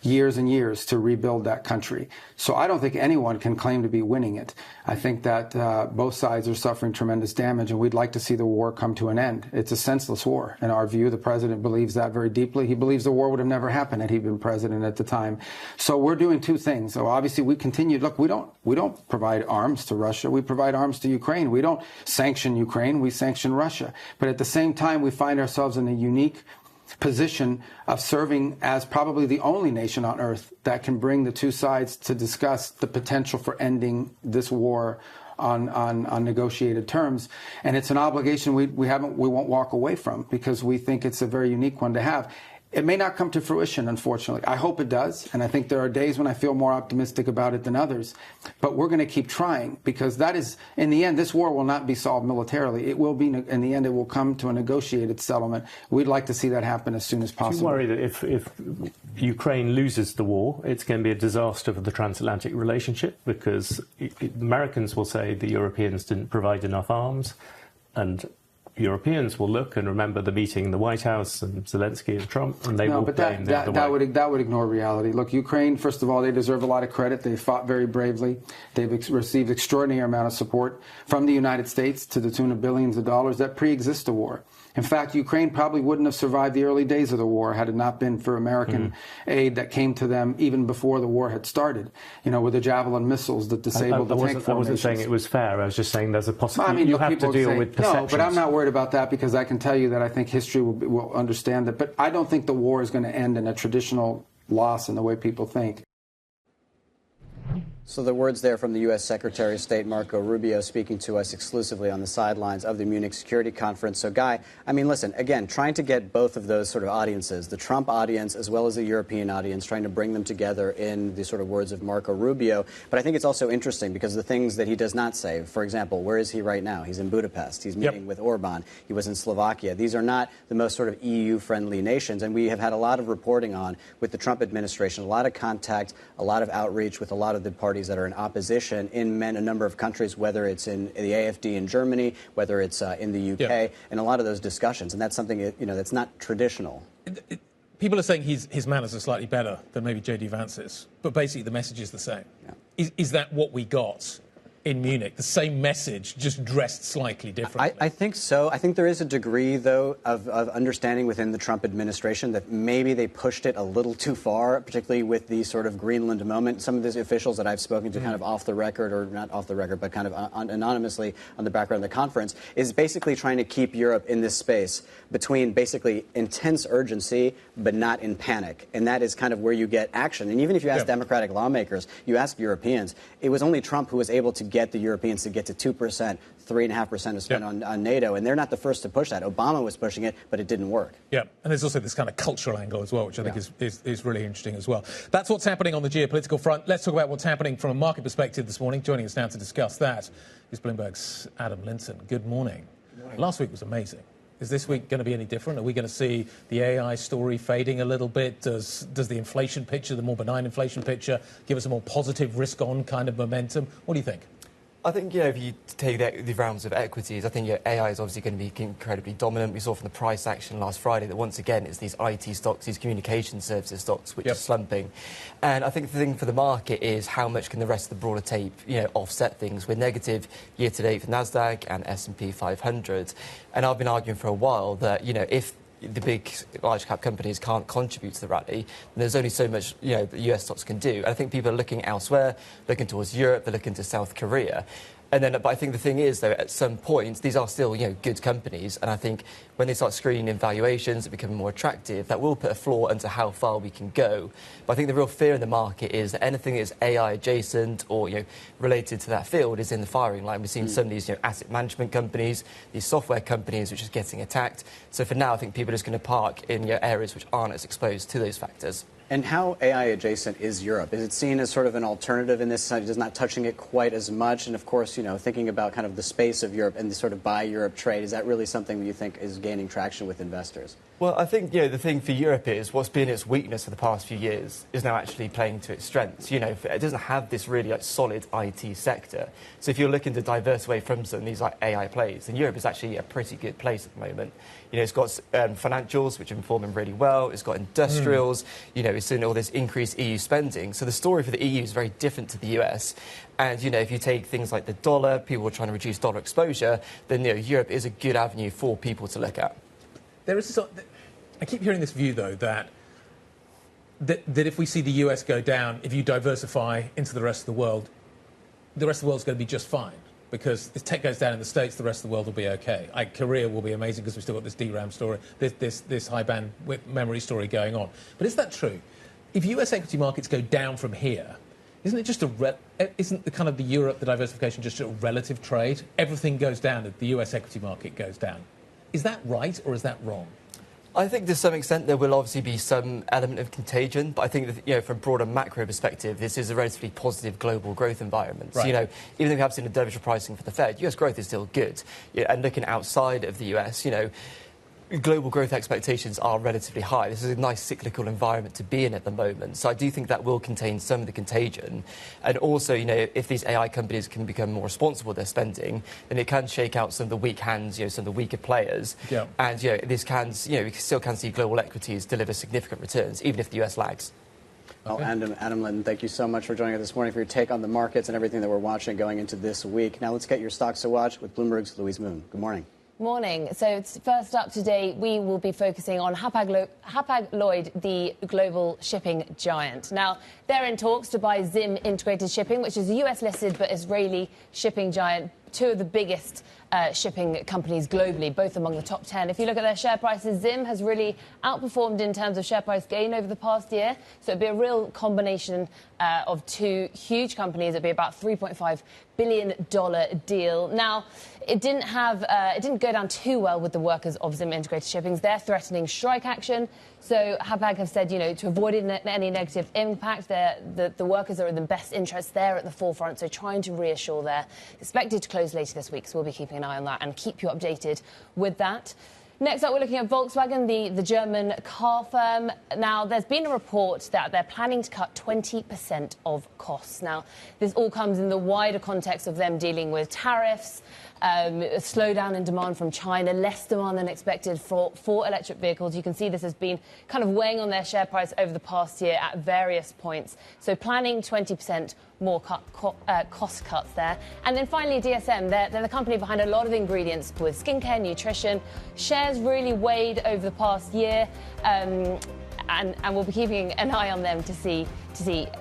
years to rebuild that country. So I don't think anyone can claim to be winning it. I think that both sides are suffering tremendous damage, and we'd like to see the war come to an end. It's a senseless war. In our view, the president believes that very deeply. He believes the war would have never happened had he been president at the time. So we're doing two things. So obviously we continue. Look, we don't provide arms to Russia. We provide arms to Ukraine. We don't sanction Ukraine. We sanction Russia. But at the same time, we find ourselves in a unique position of serving as probably the only nation on earth that can bring the two sides to discuss the potential for ending this war on negotiated terms. And it's an obligation we won't walk away from, because we think it's a very unique one to have. It may not come to fruition, unfortunately. I hope it does, and I think there are days when I feel more optimistic about it than others. But we're going to keep trying, because that is, in the end, this war will not be solved militarily. It will be, in the end, it will come to a negotiated settlement. We'd like to see that happen as soon as possible. Do you worry that if Ukraine loses the war, it's going to be a disaster for the transatlantic relationship? Because Americans will say the Europeans didn't provide enough arms, and Europeans will look and remember the meeting in the White House and Zelensky and Trump, and they will blame the other way. That would ignore reality. Look, Ukraine, first of all, they deserve a lot of credit. They fought very bravely. They've received extraordinary amount of support from the United States to the tune of billions of dollars that pre-exist the war. In fact, Ukraine probably wouldn't have survived the early days of the war had it not been for American aid that came to them even before the war had started, with the Javelin missiles that disabled the tank formations. I wasn't saying it was fair. I was just saying there's a possibility you have to deal with perceptions. No, but I'm not worried about that, because I can tell you that I think history will understand that. But I don't think the war is going to end in a traditional loss in the way people think. So the words there from the U.S. Secretary of State Marco Rubio, speaking to us exclusively on the sidelines of the Munich Security Conference. So, Guy, I mean, listen, again, trying to get both of those sort of audiences, the Trump audience as well as the European audience, trying to bring them together in the sort of words of Marco Rubio. But I think it's also interesting because the things that he does not say, for example, where is he right now? He's in Budapest. He's meeting with Orban. He was in Slovakia. These are not the most sort of EU-friendly nations. And we have had a lot of reporting on with the Trump administration, a lot of contact, a lot of outreach with a lot of the parties parties that are in opposition in a number of countries, whether it's in the AfD in Germany, whether it's in the UK, and a lot of those discussions. And that's something, that's not traditional. People are saying his manners are slightly better than maybe J.D. Vance's, but basically the message is the same. Yeah. Is that what we got in Munich? The same message, just dressed slightly differently? I think so. I think there is a degree, though, of understanding within the Trump administration that maybe they pushed it a little too far, particularly with the sort of Greenland moment. Some of these officials that I've spoken to kind of off the record, or not off the record, but kind of anonymously on the background of the conference, is basically trying to keep Europe in this space between basically intense urgency but not in panic. And that is kind of where you get action. And even if you ask Democratic lawmakers, you ask Europeans, it was only Trump who was able to get the Europeans to get to 2%, 3.5% of spend on NATO, and they're not the first to push that. Obama was pushing it, but it didn't work. Yeah, and there's also this kind of cultural angle as well, which I think is really interesting as well. That's what's happening on the geopolitical front. Let's talk about what's happening from a market perspective this morning. Joining us now to discuss that is Bloomberg's Adam Linton. Good morning. Good morning. Last week was amazing. Is this week going to be any different? Are we going to see the AI story fading a little bit? Does the inflation picture, the more benign inflation picture, give us a more positive risk-on kind of momentum? What do you think? I think, if you take the realms of equities, I think AI is obviously going to be incredibly dominant. We saw from the price action last Friday that once again it's these IT stocks, these communication services stocks, which are slumping. And I think the thing for the market is how much can the rest of the broader tape, offset things. We're negative year to date for NASDAQ and S&P 500. And I've been arguing for a while that, if the big large cap companies can't contribute to the rally, and there's only so much the US stocks can do. And I think people are looking elsewhere, looking towards Europe, they're looking to South Korea. And then, but I think the thing is, though, at some point, these are still, good companies. And I think when they start screening in valuations, it becomes more attractive. That will put a floor into how far we can go. But I think the real fear in the market is that anything that is AI adjacent or, related to that field is in the firing line. We've seen some of these, asset management companies, these software companies, which is getting attacked. So for now, I think people are just going to park in areas which aren't as exposed to those factors. And how AI adjacent is Europe? Is it seen as sort of an alternative in this sense, just not touching it quite as much? And of course, thinking about kind of the space of Europe and the sort of buy Europe trade, is that really something that you think is gaining traction with investors? Well, I think, the thing for Europe is what's been its weakness for the past few years is now actually playing to its strengths. It doesn't have this really solid IT sector. So if you're looking to divert away from some of these AI plays, then Europe is actually a pretty good place at the moment. It's got financials, which are performing really well. It's got industrials. It's in all this increased EU spending. So the story for the EU is very different to the US. And, if you take things like the dollar, people are trying to reduce dollar exposure, then, Europe is a good avenue for people to look at. I keep hearing this view, though, that if we see the US go down, if you diversify into the rest of the world's going to be just fine. Because if tech goes down in the States, the rest of the world will be okay. Korea will be amazing because we've still got this DRAM story, this high bandwidth memory story going on. But is that true? If US equity markets go down from here, isn't it just isn't the kind of the Europe, the diversification, just a relative trade? Everything goes down, the US equity market goes down. Is that right or is that wrong? I think to some extent there will obviously be some element of contagion, but I think that, from a broader macro perspective, this is a relatively positive global growth environment. Right. So, even though we have seen a dovish pricing for the Fed, US growth is still good. And looking outside of the US, global growth expectations are relatively high. This is a nice cyclical environment to be in at the moment. So I do think that will contain some of the contagion. And also, if these AI companies can become more responsible with their spending, then it can shake out some of the weak hands, some of the weaker players. Yeah. And, this can, we still can see global equities deliver significant returns, even if the US lags. Well, Adam Linton, thank you so much for joining us this morning, for your take on the markets and everything that we're watching going into this week. Now let's get your stocks to watch with Bloomberg's Louise Moon. Good morning. Morning. So first up today, we will be focusing on Hapag-Lloyd, the global shipping giant. Now, they're in talks to buy Zim Integrated Shipping, which is a US-listed but Israeli shipping giant, two of the biggest shipping companies globally, both among the top 10. If you look at their share prices, Zim has really outperformed in terms of share price gain over the past year. So it'd be a real combination of two huge companies. It'd be about $3.5 billion deal. Now, it didn't go down too well with the workers of Zim Integrated Shipping. They're threatening strike action. So Hapag have said, to avoid any negative impact, the workers are in the best interest. They're at the forefront, so trying to reassure. They're expected to close later this week, so we'll be keeping an eye on that and keep you updated with that. Next up, we're looking at Volkswagen, the German car firm. Now, there's been a report that they're planning to cut 20% of costs. Now, this all comes in the wider context of them dealing with tariffs, a slowdown in demand from China, less demand than expected for electric vehicles. You can see this has been kind of weighing on their share price over the past year at various points. So planning 20% more cost cuts there. And then finally, DSM, they're the company behind a lot of ingredients with skincare, nutrition. Shares really weighed over the past year, and we'll be keeping an eye on them to see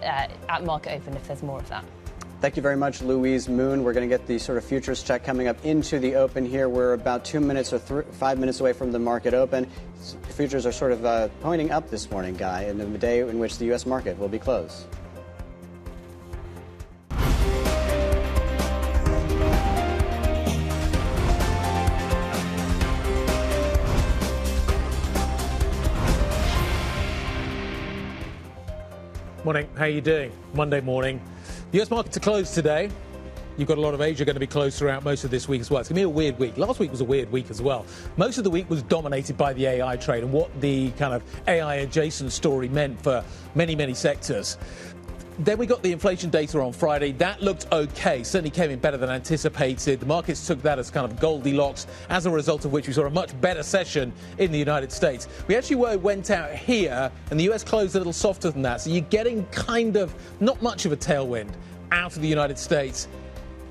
at market open if there's more of that. Thank you very much, Louise Moon. We're going to get the sort of futures check coming up into the open here. We're about 2 minutes or 5 minutes away from the market open. Futures are sort of pointing up this morning, Guy, in the day in which the U.S. market will be closed. Morning, how are you doing? Monday morning. The US markets are closed today. You've got a lot of Asia going to be closed throughout most of this week as well. It's going to be a weird week. Last week was a weird week as well. Most of the week was dominated by the AI trade and what the kind of AI adjacent story meant for many, many sectors. Then we got the inflation data on Friday. That looked okay, certainly came in better than anticipated. The markets took that as kind of Goldilocks, as a result of which we saw a much better session in the United States. We actually went out here, and the US closed a little softer than that. So you're getting kind of not much of a tailwind out of the United States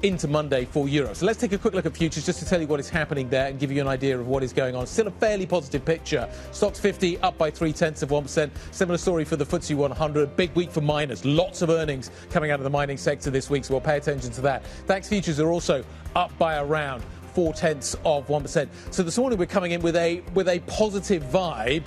into Monday for Europe. So let's take a quick look at futures just to tell you what is happening there and give you an idea of what is going on. Still a fairly positive picture. Stocks 50 up by 0.3%. Similar story for the FTSE 100. Big week for miners. Lots of earnings coming out of the mining sector this week, so we'll pay attention to that. DAX futures are also up by around 0.4%. So this morning we're coming in with a positive vibe,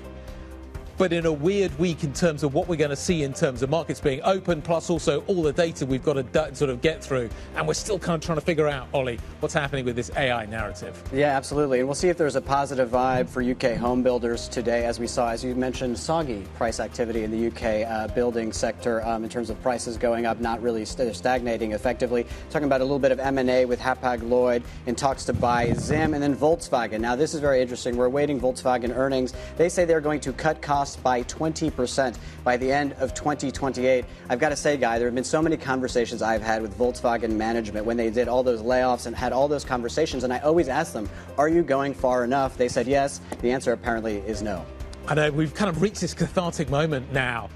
but in a weird week in terms of what we're going to see in terms of markets being open, plus also all the data we've got to sort of get through. And we're still kind of trying to figure out, Ollie, what's happening with this AI narrative. Yeah, absolutely. And we'll see if there's a positive vibe for UK home builders today, as we saw, as you mentioned, soggy price activity in the UK building sector in terms of prices going up, not really stagnating effectively. Talking about a little bit of M&A with Hapag-Lloyd in talks to buy Zim, and then Volkswagen. Now, this is very interesting. We're awaiting Volkswagen earnings. They say they're going to cut costs by 20% by the end of 2028. I've got to say, Guy, there have been so many conversations I've had with Volkswagen management when they did all those layoffs and had all those conversations, and I always ask them, are you going far enough? They said yes. The answer apparently is no. I know we've kind of reached this cathartic moment now.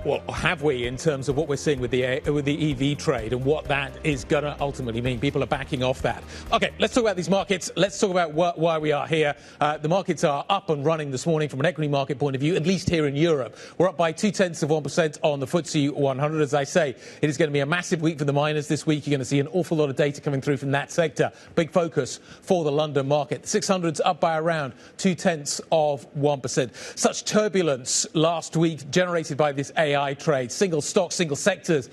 Well, have we, in terms of what we're seeing with the EV trade and what that is going to ultimately mean? People are backing off that. OK, let's talk about these markets. Let's talk about why we are here. The markets are up and running this morning from an equity market point of view, at least here in Europe. We're up by 0.2% on the FTSE 100. As I say, it is going to be a massive week for the miners this week. You're going to see an awful lot of data coming through from that sector. Big focus for the London market. The 600's up by around 0.2%. Such turbulence last week generated by this AI trade, single stocks, single sectors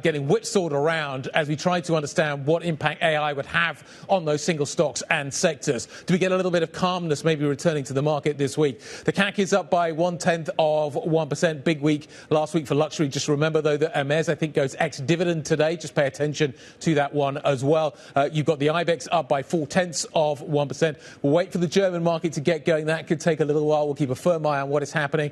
getting whipsawed around as we try to understand what impact AI would have on those single stocks and sectors. Do we get a little bit of calmness maybe returning to the market this week? The CAC is up by 0.1%. Big week last week for luxury. Just remember, though, that Hermes, I think, goes ex-dividend today. Just pay attention to that one as well. You've got the IBEX up by 0.4%. We'll wait for the German market to get going. That could take a little while. We'll keep a firm eye on what is happening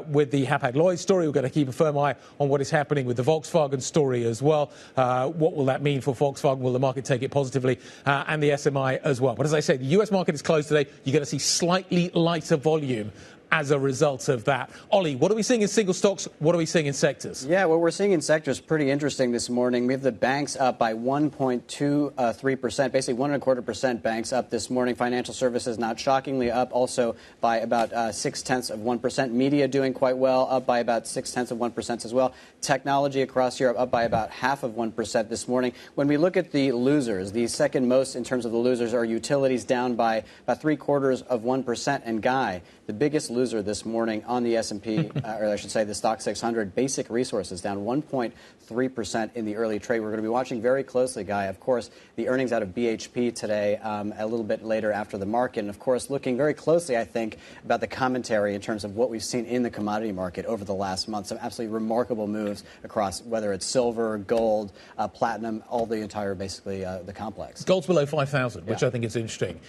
with the Hapag-Lloyd story. We're going to keep a firm eye on what is happening with the Volkswagen story as well. What will that mean for Volkswagen? Will the market take it positively? And the SMI as well. But as I say, the US market is closed today. You're going to see slightly lighter volume as a result of that. Ollie, what are we seeing in single stocks? What are we seeing in sectors? Yeah, what we're seeing in sectors pretty interesting this morning. We have the banks up by 1.23%, basically 1.25% banks up this morning. Financial services, not shockingly, up also by about 0.6%. Media doing quite well, up by about 0.6% as well. Technology across Europe up by about 0.5% this morning. When we look at the losers, the second most in terms of the losers are utilities, down by about 0.75%. And Guy, the biggest loser this morning on the S&P, or I should say the stock 600, basic resources down 1.3% in the early trade. We're going to be watching very closely, Guy, of course, the earnings out of BHP today, a little bit later after the market. And, of course, looking very closely, I think, about the commentary in terms of what we've seen in the commodity market over the last month. Some absolutely remarkable moves across, whether it's silver, gold, platinum, all the entire, basically, the complex. Gold's below 5,000, which I think is interesting.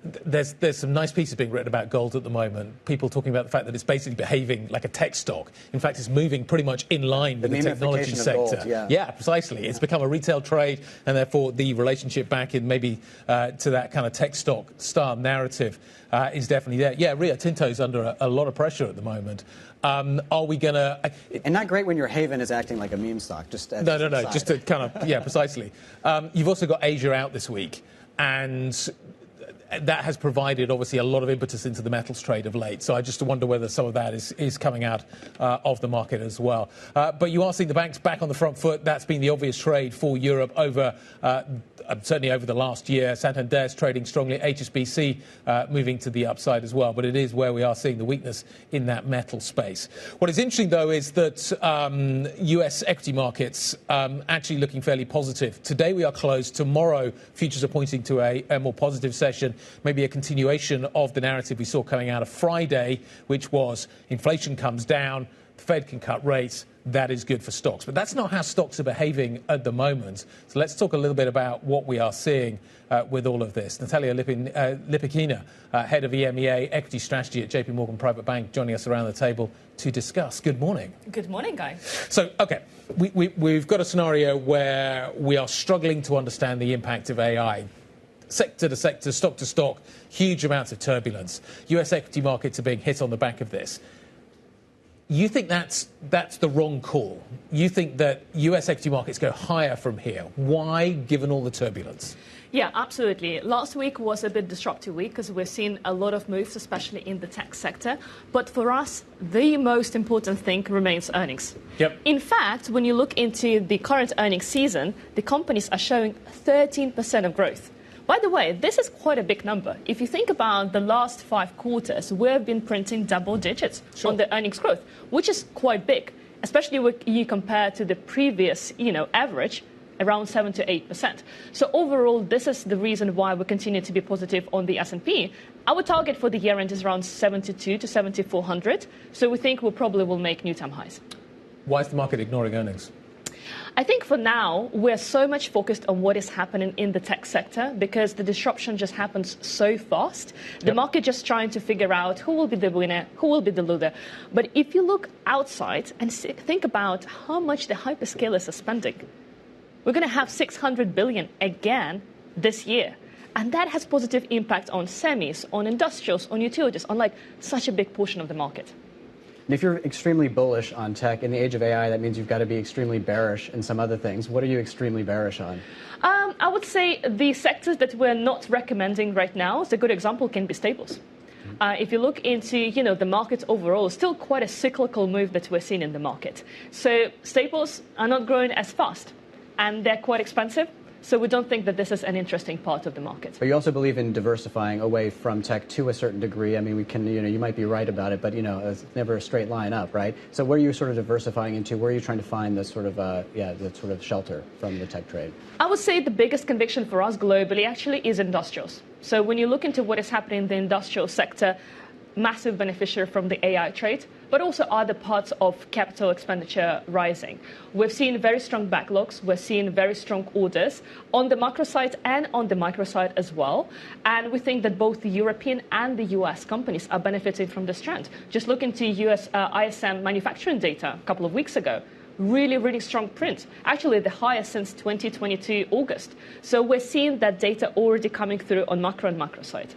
there's some nice pieces being written about gold at the moment. People talking about the fact that it's basically behaving like a tech stock. In fact, it's moving pretty much in line with the technology sector. Gold, yeah, precisely. It's become a retail trade, and therefore the relationship back in maybe to that kind of tech stock style narrative is definitely there. Yeah, Rio Tinto's under a lot of pressure at the moment. Are we going to... And not great when your haven is acting like a meme stock. Just No, just to kind of... Yeah, precisely. You've also got Asia out this week, and that has provided, obviously, a lot of impetus into the metals trade of late. So I just wonder whether some of that is coming out of the market as well. But you are seeing the banks back on the front foot. That's been the obvious trade for Europe over... certainly over the last year. Santander's trading strongly, HSBC moving to the upside as well. But it is where we are seeing the weakness in that metal space. What is interesting, though, is that US equity markets actually looking fairly positive. Today we are closed. Tomorrow, futures are pointing to a more positive session, maybe a continuation of the narrative we saw coming out of Friday, which was inflation comes down, the Fed can cut rates. That is good for stocks. But that's not how stocks are behaving at the moment. So let's talk a little bit about what we are seeing with all of this. Nataliia Lipikhina, head of EMEA equity strategy at JPMorgan Private Bank, joining us around the table to discuss. Good morning. Good morning, guys. So, OK, we've got a scenario where we are struggling to understand the impact of AI. Sector to sector, stock to stock, huge amounts of turbulence. US equity markets are being hit on the back of this. You think that's the wrong call? You think that US equity markets go higher from here? Why, given all the turbulence? Yeah, absolutely. Last week was a bit disruptive week because we've seen a lot of moves, especially in the tech sector. But for us, the most important thing remains earnings. Yep. In fact, when you look into the current earnings season, the companies are showing 13% of growth. By the way, this is quite a big number. If you think about the last 5 quarters, we've been printing double digits on the earnings growth, which is quite big, especially when you compare to the previous, average, around 7 to 8%. So overall, this is the reason why we continue to be positive on the S&P. Our target for the year end is around 72 to 7,400. So we think we probably will make new time highs. Why is the market ignoring earnings? I think for now, we're so much focused on what is happening in the tech sector because the disruption just happens so fast. The market just trying to figure out who will be the winner, who will be the loser. But if you look outside and think about how much the hyperscalers are spending, we're going to have 600 billion again this year. And that has positive impact on semis, on industrials, on utilities, on such a big portion of the market. And if you're extremely bullish on tech in the age of AI, that means you've got to be extremely bearish in some other things. What are you extremely bearish on? I would say the sectors that we're not recommending right now, as a good example, can be staples. If you look into, the market overall, still quite a cyclical move that we're seeing in the market. So staples are not growing as fast, and they're quite expensive. So we don't think that this is an interesting part of the market. But you also believe in diversifying away from tech to a certain degree. I mean, we can, you might be right about it, but, it's never a straight line up, right? So where are you sort of diversifying into? Where are you trying to find the sort of shelter from the tech trade? I would say the biggest conviction for us globally actually is industrials. So when you look into what is happening in the industrial sector, massive beneficiary from the AI trade, but also other parts of capital expenditure rising. We've seen very strong backlogs. We're seeing very strong orders on the macro side and on the micro side as well. And we think that both the European and the US companies are benefiting from this trend. Just look into US ISM manufacturing data a couple of weeks ago. Really, really strong print. Actually, the highest since 2022 August. So we're seeing that data already coming through on macro and macro side.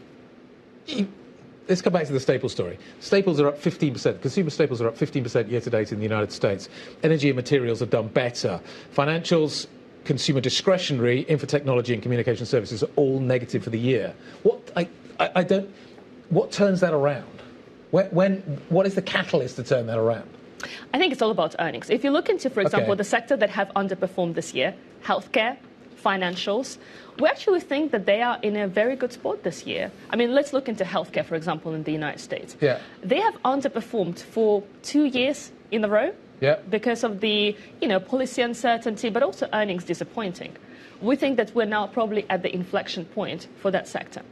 Let's come back to the staples story. Staples are up 15%. Consumer staples are up 15% year-to-date in the United States. Energy and materials have done better. Financials, consumer discretionary, info technology and communication services are all negative for the year. What turns that around? What is the catalyst to turn that around? I think it's all about earnings. If you look into, for example, the sector that have underperformed this year, healthcare, financials, we actually think that they are in a very good spot this year. I mean, let's look into healthcare, for example, in the United States. Yeah. They have underperformed for 2 years in a row because of the, policy uncertainty, but also earnings disappointing. We think that we're now probably at the inflection point for that sector.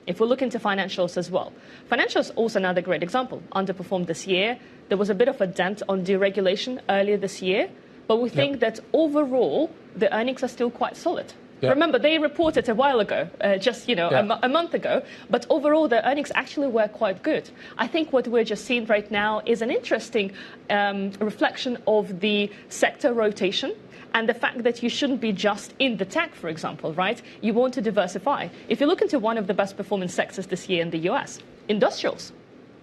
If we look into financials as well, financials also another great example. Underperformed this year. There was a bit of a dent on deregulation earlier this year, but we think that overall the earnings are still quite solid. Yep. Remember, they reported a while ago, just a month ago, but overall their earnings actually were quite good. I think what we're just seeing right now is an interesting reflection of the sector rotation and the fact that you shouldn't be just in the tech, for example, right? You want to diversify. If you look into one of the best performing sectors this year in the US, industrials,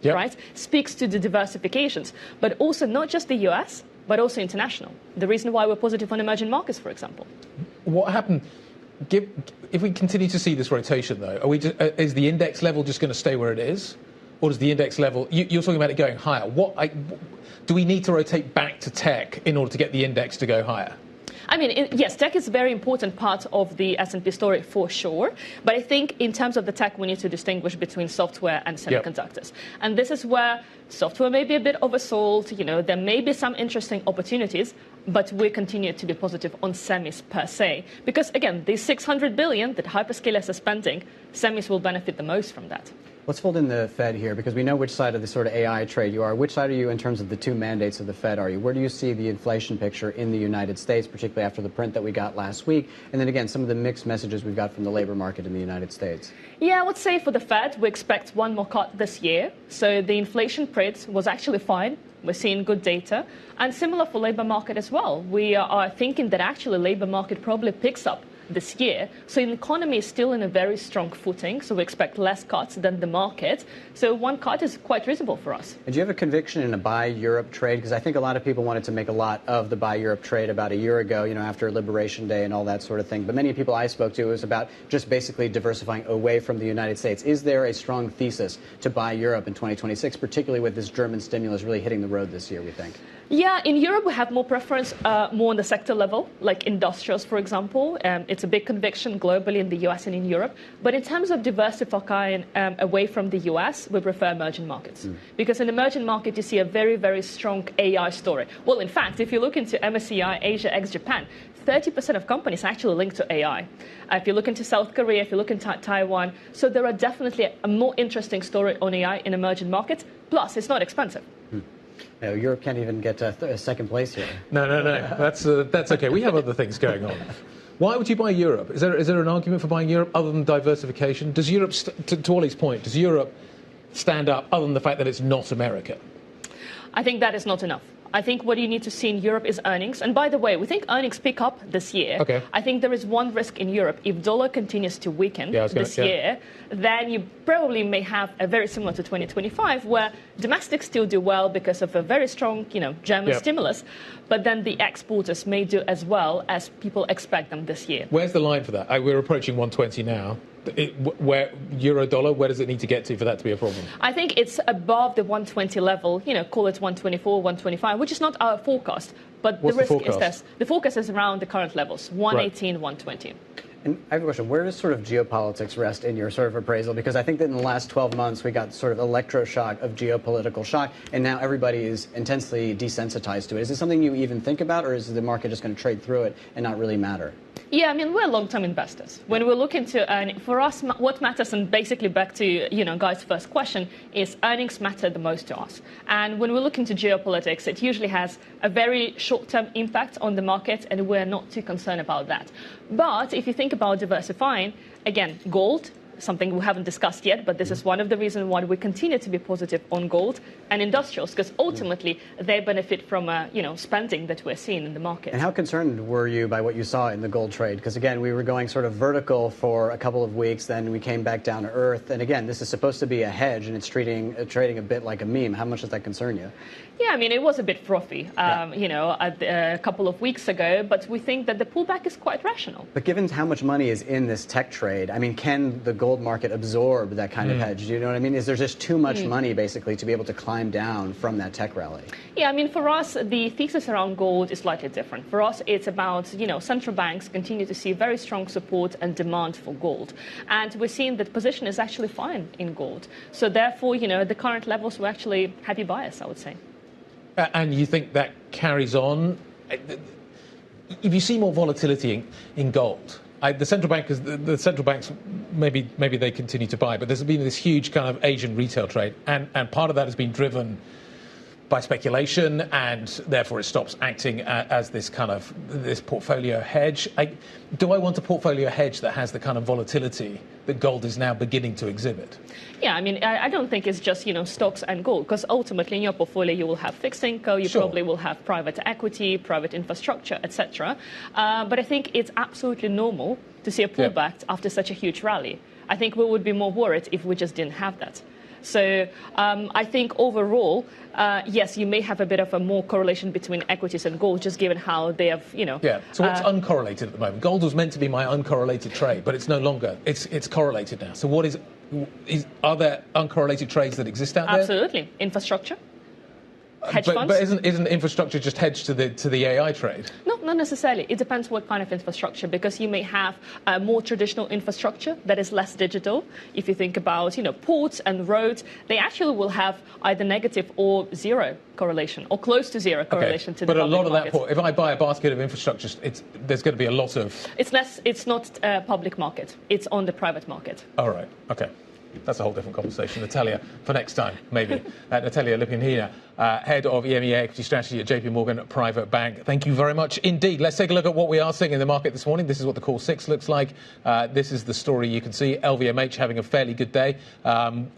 right, speaks to the diversifications, but also not just the US, but also international. The reason why we're positive on emerging markets, for example. What happened? If we continue to see this rotation, though, is the index level just going to stay where it is? Or does the index level, you're talking about it going higher. Do we need to rotate back to tech in order to get the index to go higher? I mean, yes, tech is a very important part of the S&P story for sure. But I think in terms of the tech, we need to distinguish between software and semiconductors. And this is where software may be a bit oversold. There may be some interesting opportunities, but we continue to be positive on semis per se. Because, again, the $600 billion that hyperscalers are spending, semis will benefit the most from that. Let's fold in the Fed here, because we know which side of the sort of AI trade you are. Which side are you in terms of the two mandates of the Fed are you? Where do you see the inflation picture in the United States, particularly after the print that we got last week? And then again, some of the mixed messages we've got from the labor market in the United States. Yeah, I would say for the Fed, we expect one more cut this year. So the inflation print was actually fine. We're seeing good data. And similar for labor market as well. We are thinking that actually labor market probably picks up this year. So the economy is still in a very strong footing, so we expect less cuts than the market. So one cut is quite reasonable for us. And do you have a conviction in a buy Europe trade? Because I think a lot of people wanted to make a lot of the buy Europe trade about a year ago, after Liberation Day and all that sort of thing. But many people I spoke to, it was about just basically diversifying away from the United States. Is there a strong thesis to buy Europe in 2026, particularly with this German stimulus really hitting the road this year, we think? Yeah, in Europe we have more preference, more on the sector level, like industrials, for example. It's a big conviction globally in the US and in Europe. But in terms of diversifying away from the US, we prefer emerging markets. Because in emerging market, you see a very, very strong AI story. Well, in fact, if you look into MSCI Asia ex-Japan, 30% of companies are actually linked to AI. If you look into South Korea, if you look into Taiwan, so there are definitely a more interesting story on AI in emerging markets. Plus, it's not expensive. No, Europe can't even get second place here. No. That's okay. We have other things going on. Why would you buy Europe? Is there an argument for buying Europe other than diversification? Does Europe, to Ollie's point, does Europe stand up other than the fact that it's not America? I think that is not enough. I think what you need to see in Europe is earnings. And by the way, we think earnings pick up this year. Okay. I think there is one risk in Europe. If dollar continues to weaken this year, then you probably may have a very similar to 2025, where domestics still do well because of a very strong, German stimulus. But then the exporters may do as well as people expect them this year. Where's the line for that? We're approaching 120 now. Where euro dollar, where does it need to get to for that to be a problem? I think it's above the 120 level, call it 124, 125, which is not our forecast. But What's the risk the forecast? is this. The forecast is around the current levels, 118, 120. And I have a question. Where does sort of geopolitics rest in your sort of appraisal? Because I think that in the last 12 months, we got sort of electroshock of geopolitical shock, and now everybody is intensely desensitized to it. Is it something you even think about, or is the market just going to trade through it and not really matter? Yeah, I mean, we're long-term investors. When we look into earnings, for us, what matters, and basically back to, Guy's first question, is earnings matter the most to us. And when we look into geopolitics, it usually has a very short-term impact on the market, and we're not too concerned about that. But if you think about diversifying, again, gold, something we haven't discussed yet, but this is one of the reasons why we continue to be positive on gold and industrials, because ultimately they benefit from spending that we're seeing in the market. And how concerned were you by what you saw in the gold trade? Because again, we were going sort of vertical for a couple of weeks, then we came back down to earth. And again, this is supposed to be a hedge, and it's trading a bit like a meme. How much does that concern you? Yeah, I mean, it was a bit frothy, a couple of weeks ago, but we think that the pullback is quite rational. But given how much money is in this tech trade, I mean, can the gold market absorb that kind of hedge? Do you know what I mean? Is there just too much money, basically, to be able to climb down from that tech rally? Yeah, I mean, for us, the thesis around gold is slightly different. For us, it's about, central banks continue to see very strong support and demand for gold. And we're seeing that position is actually fine in gold. So therefore, the current levels were actually happy buyers, I would say. And you think that carries on? If you see more volatility in gold, the central banks maybe they continue to buy, but there's been this huge kind of Asian retail trade, and part of that has been driven by speculation, and therefore it stops acting as this kind of this portfolio hedge. Do I want a portfolio hedge that has the kind of volatility that gold is now beginning to exhibit? Yeah, I mean, I don't think it's just, stocks and gold, because ultimately in your portfolio you will have fixed income, you probably will have private equity, private infrastructure, etc. But I think it's absolutely normal to see a pullback after such a huge rally. I think we would be more worried if we just didn't have that. So I think overall, yes, you may have a bit of a more correlation between equities and gold, just given how they have, Yeah. So what's uncorrelated at the moment? Gold was meant to be my uncorrelated trade, but it's no longer. It's correlated now. So what are there uncorrelated trades that exist out there? Absolutely. Infrastructure. Hedge funds. But isn't infrastructure just hedged to the AI trade? No, not necessarily. It depends what kind of infrastructure, because you may have more traditional infrastructure that is less digital. If you think about, ports and roads, they actually will have either negative or zero correlation, or close to zero correlation to the public market. But a lot of that, if I buy a basket of infrastructure, there's going to be a lot of... It's not public market. It's on the private market. All right. Okay. That's a whole different conversation. Nataliia, for next time, maybe. Nataliia Lipikhina, Head of EMEA Equity Strategy at JPMorgan Private Bank. Thank you very much indeed. Let's take a look at what we are seeing in the market this morning. This is what the Core 6 looks like. This is the story you can see. LVMH having a fairly good day.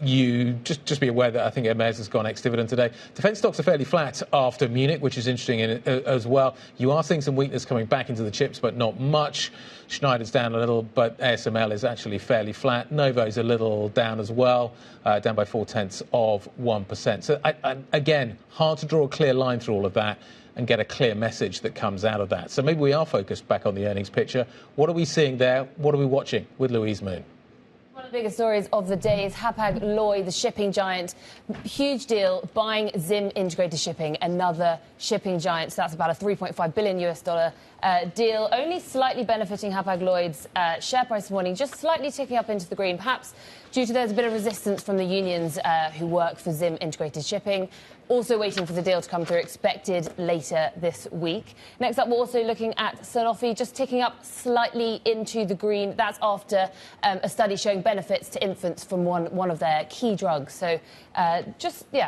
You just be aware that I think Hermes has gone ex-dividend today. Defence stocks are fairly flat after Munich, which is interesting as well. You are seeing some weakness coming back into the chips, but not much. Schneider's down a little, but ASML is actually fairly flat. Novo's a little down as well, down by 0.4%. So again, hard to draw a clear line through all of that and get a clear message that comes out of that. So maybe we are focused back on the earnings picture. What are we seeing there? What are we watching with Louise Moon? One of the biggest stories of the day is Hapag-Lloyd, the shipping giant. Huge deal, buying Zim Integrated Shipping, another shipping giant. So that's about a $3.5 billion deal, only slightly benefiting Hapag-Lloyd's share price this morning, just slightly ticking up into the green, perhaps due to there's a bit of resistance from the unions who work for Zim Integrated Shipping. Also waiting for the deal to come through, expected later this week. Next up, we're also looking at Sanofi, just ticking up slightly into the green. That's after a study showing benefits to infants from one of their key drugs. So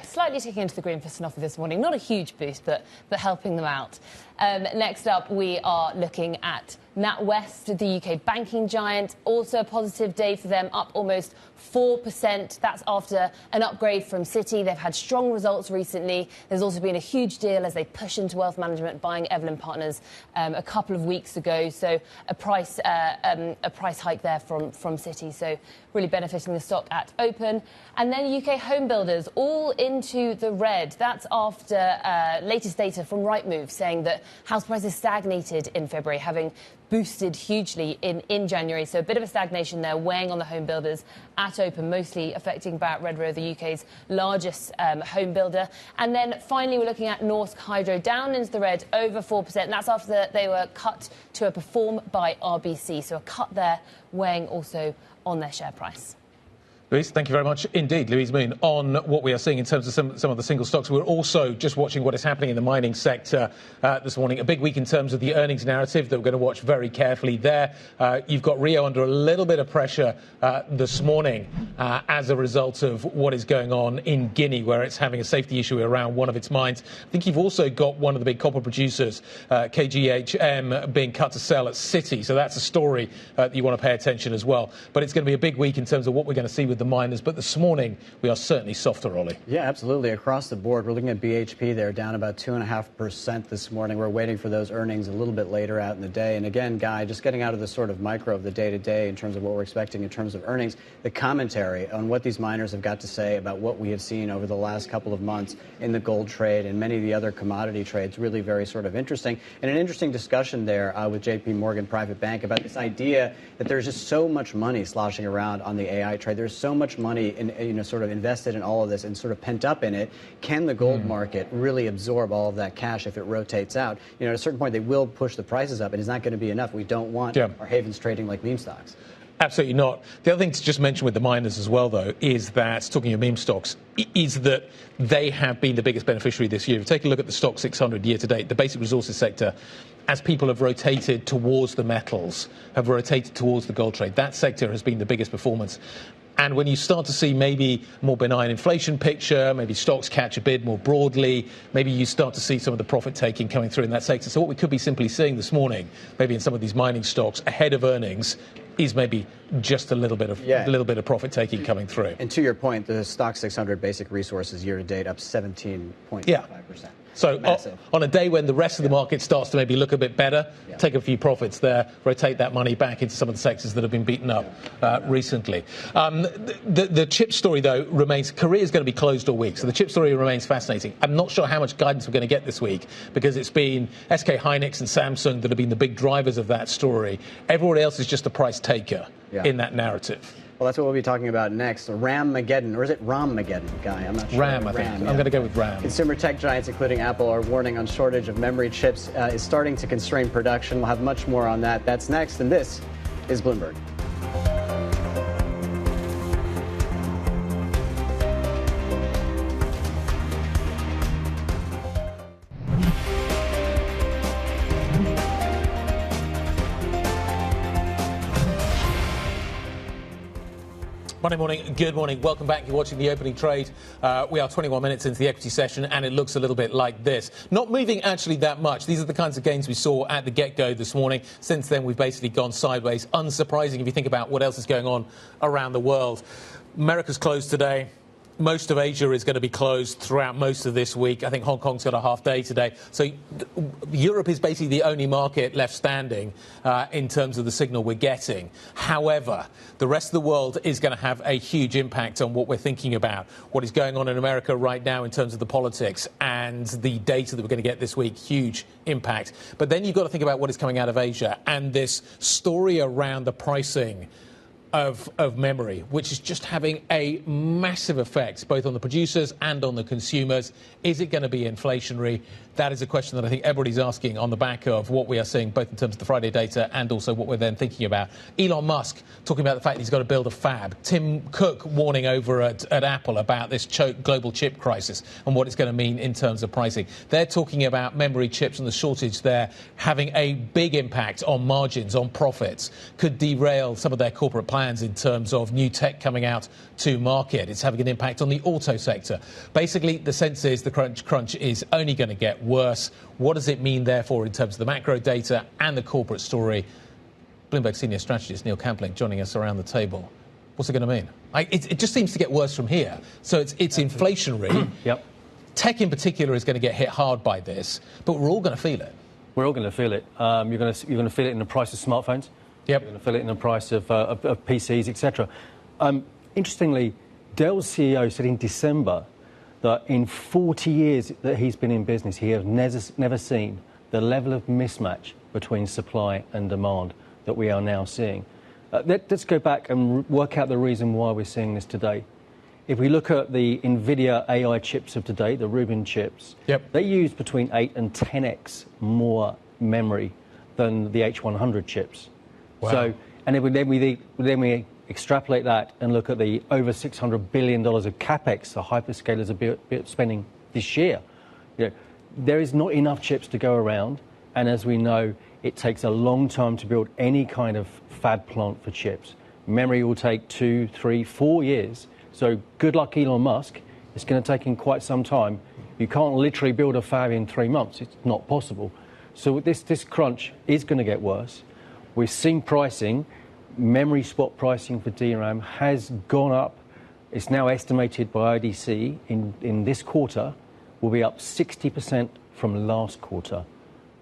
slightly ticking into the green for Sanofi this morning. Not a huge boost, but helping them out. Next up, we are looking at NatWest, the UK banking giant. Also a positive day for them, up almost 4%. That's after an upgrade from Citi. They've had strong results recently. There's also been a huge deal as they push into wealth management, buying Evelyn Partners a couple of weeks ago. So a price hike there from Citi. So really benefiting the stock at open. And then UK home builders all into the red. That's after latest data from Rightmove saying that house prices stagnated in February, having boosted hugely in January. So a bit of a stagnation there, weighing on the home builders at open, mostly affecting Barratt Redrow, the UK's largest home builder. And then finally, we're looking at Norsk Hydro down into the red, over 4%. And that's after they were cut to a perform by RBC. So a cut there, weighing also on their share price. Louise, thank you very much indeed. Louise Moon, on what we are seeing in terms of some of the single stocks. We're also just watching what is happening in the mining sector this morning. A big week in terms of the earnings narrative that we're going to watch very carefully there. You've got Rio under a little bit of pressure this morning as a result of what is going on in Guinea, where it's having a safety issue around one of its mines. I think you've also got one of the big copper producers, KGHM, being cut to sell at Citi. So that's a story that you want to pay attention as well. But it's going to be a big week in terms of what we're going to see with the miners, but this morning we are certainly softer, Ollie. Yeah, absolutely. Across the board, we're looking at BHP. They're down about 2.5% this morning. We're waiting for those earnings a little bit later out in the day. And again, Guy, just getting out of the sort of micro of the day-to-day in terms of what we're expecting in terms of earnings, the commentary on what these miners have got to say about what we have seen over the last couple of months in the gold trade and many of the other commodity trades, really very sort of interesting. And an interesting discussion there with JPMorgan Private Bank about this idea that there's just so much money sloshing around on the AI trade. There's so much money sort of invested in all of this and sort of pent up in it. Can the gold market really absorb all of that cash if it rotates out? At a certain point, they will push the prices up, and it's not going to be enough. We don't want our havens trading like meme stocks. Absolutely not. The other thing to just mention with the miners as well, though, is that, talking of meme stocks, is that they have been the biggest beneficiary this year. If you take a look at the stock 600 year to date, the basic resources sector, as people have rotated towards the metals, have rotated towards the gold trade, that sector has been the biggest performance. And when you start to see maybe more benign inflation picture, maybe stocks catch a bid more broadly, maybe you start to see some of the profit taking coming through in that sector. So what we could be simply seeing this morning, maybe in some of these mining stocks ahead of earnings, is maybe just a little bit of profit taking coming through. And to your point, the stock 600 basic resources year to date up 17.5%. Yeah. So on a day when the rest of the market starts to maybe look a bit better, take a few profits there, rotate that money back into some of the sectors that have been beaten up recently. The chip story, though, remains. Korea is going to be closed all week, so the chip story remains fascinating. I'm not sure how much guidance we're going to get this week because it's been SK Hynix and Samsung that have been the big drivers of that story. Everyone else is just a price taker in that narrative. Well, that's what we'll be talking about next. Ram-mageddon, or is it Rom-mageddon, Guy? I'm not sure. Ram, I think. I'm going to go with Ram. Consumer tech giants, including Apple, are warning on shortage of memory chips is starting to constrain production. We'll have much more on that. That's next, and this is Bloomberg. Monday morning, good morning. Welcome back. You're watching the opening trade. We are 21 minutes into the equity session, and it looks a little bit like this. Not moving actually that much. These are the kinds of gains we saw at the get-go this morning. Since then, we've basically gone sideways. Unsurprising if you think about what else is going on around the world. America's closed today. Most of Asia is going to be closed throughout most of this week. I think Hong Kong's got a half day today. So Europe is basically the only market left standing in terms of the signal we're getting. However, the rest of the world is going to have a huge impact on what we're thinking about. What is going on in America right now in terms of the politics and the data that we're going to get this week, huge impact. But then you've got to think about what is coming out of Asia and this story around the pricing of memory, which is just having a massive effect both on the producers and on the consumers. Is it going to be inflationary? That is a question that I think everybody's asking on the back of what we are seeing, both in terms of the Friday data and also what we're then thinking about. Elon Musk talking about the fact that he's got to build a fab. Tim Cook warning over at Apple about this global chip crisis and what it's going to mean in terms of pricing. They're talking about memory chips and the shortage there having a big impact on margins, on profits, could derail some of their corporate plans in terms of new tech coming out to market. It's having an impact on the auto sector. Basically, the sense is the crunch is only going to get worse. What does it mean, therefore, in terms of the macro data and the corporate story? Bloomberg senior strategist Neil Campling joining us around the table. What's it going to mean? It just seems to get worse from here. So it's inflationary. Yep. Tech in particular is going to get hit hard by this, but we're all going to feel it. We're all going to feel it. You're going to feel it in the price of smartphones. Yep. You're going to feel it in the price of PCs, etc. Interestingly, Dell's CEO said in December that in 40 years that he's been in business, he has never seen the level of mismatch between supply and demand that we are now seeing. Let's go back and work out the reason why we're seeing this today. If we look at the NVIDIA AI chips of today, the Rubin chips, they use between 8 and 10x more memory than the H100 chips. Wow. So, and then we extrapolate that and look at the over $600 billion of capex the hyperscalers are spending this year. You know, there is not enough chips to go around, and as we know, it takes a long time to build any kind of fab plant for chips. Memory will take 2, 3, 4 years. So good luck, Elon Musk. It's going to take him quite some time. You can't literally build a fab in 3 months. It's not possible. So this crunch is going to get worse. We've seen pricing. Memory spot pricing for DRAM has gone up. It's now estimated by IDC in this quarter will be up 60% from last quarter.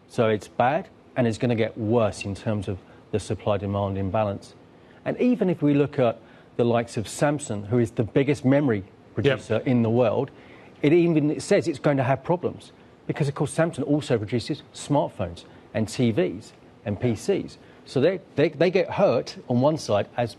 So it's bad, and it's going to get worse in terms of the supply-demand imbalance. And even if we look at the likes of Samsung, who is the biggest memory producer in the world, it says it's going to have problems because, of course, Samsung also produces smartphones and TVs and PCs. So they get hurt on one side as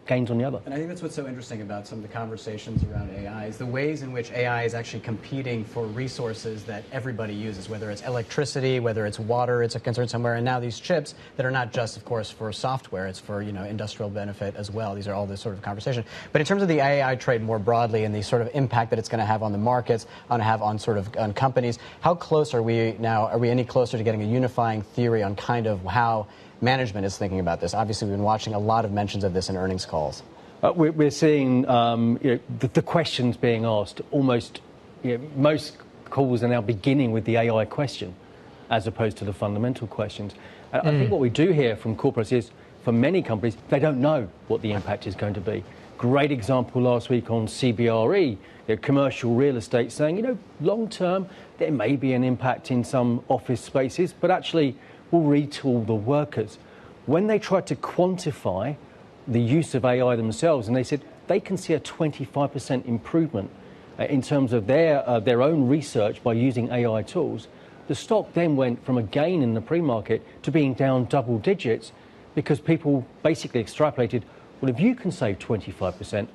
gains on the other. And I think that's what's so interesting about some of the conversations around AI is the ways in which AI is actually competing for resources that everybody uses, whether it's electricity, whether it's water, it's a concern somewhere, and now these chips that are not just, of course, for software, it's for, industrial benefit as well. These are all this sort of conversation. But in terms of the AI trade more broadly and the sort of impact that it's going to have on the markets, on companies, how close are we now? Are we any closer to getting a unifying theory on kind of how management is thinking about this? Obviously, we've been watching a lot of mentions of this in earnings calls. We're seeing the questions being asked. Almost, most calls are now beginning with the AI question, as opposed to the fundamental questions. I think what we do hear from corporates is, for many companies, they don't know what the impact is going to be. Great example last week on CBRE, commercial real estate, saying, long term, there may be an impact in some office spaces, but actually we'll retool the workers. When they tried to quantify the use of AI themselves, and they said they can see a 25% improvement in terms of their own research by using AI tools, the stock then went from a gain in the pre-market to being down double digits, because people basically extrapolated, well, if you can save 25%,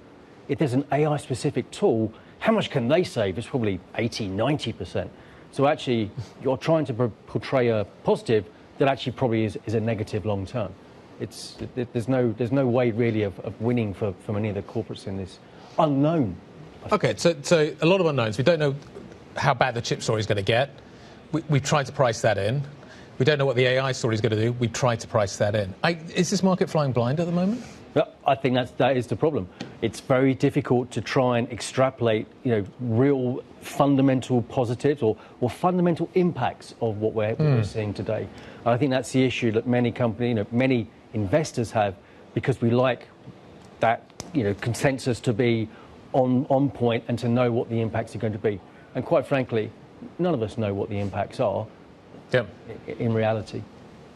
if there's an AI-specific tool, how much can they save? It's probably 80, 90%. So actually, you're trying to portray a positive that actually probably is a negative long term. There's no way really of winning for many of the corporates in this unknown. Okay, so a lot of unknowns. We don't know how bad the chip story is going to get. We've tried to price that in. We don't know what the AI story is going to do. We've tried to price that in. Is this market flying blind at the moment? I think that is the problem. It's very difficult to try and extrapolate, real fundamental positives or fundamental impacts of what we're seeing today. And I think that's the issue that many companies, many investors have, because we like that, consensus to be on point and to know what the impacts are going to be. And quite frankly, none of us know what the impacts are in reality.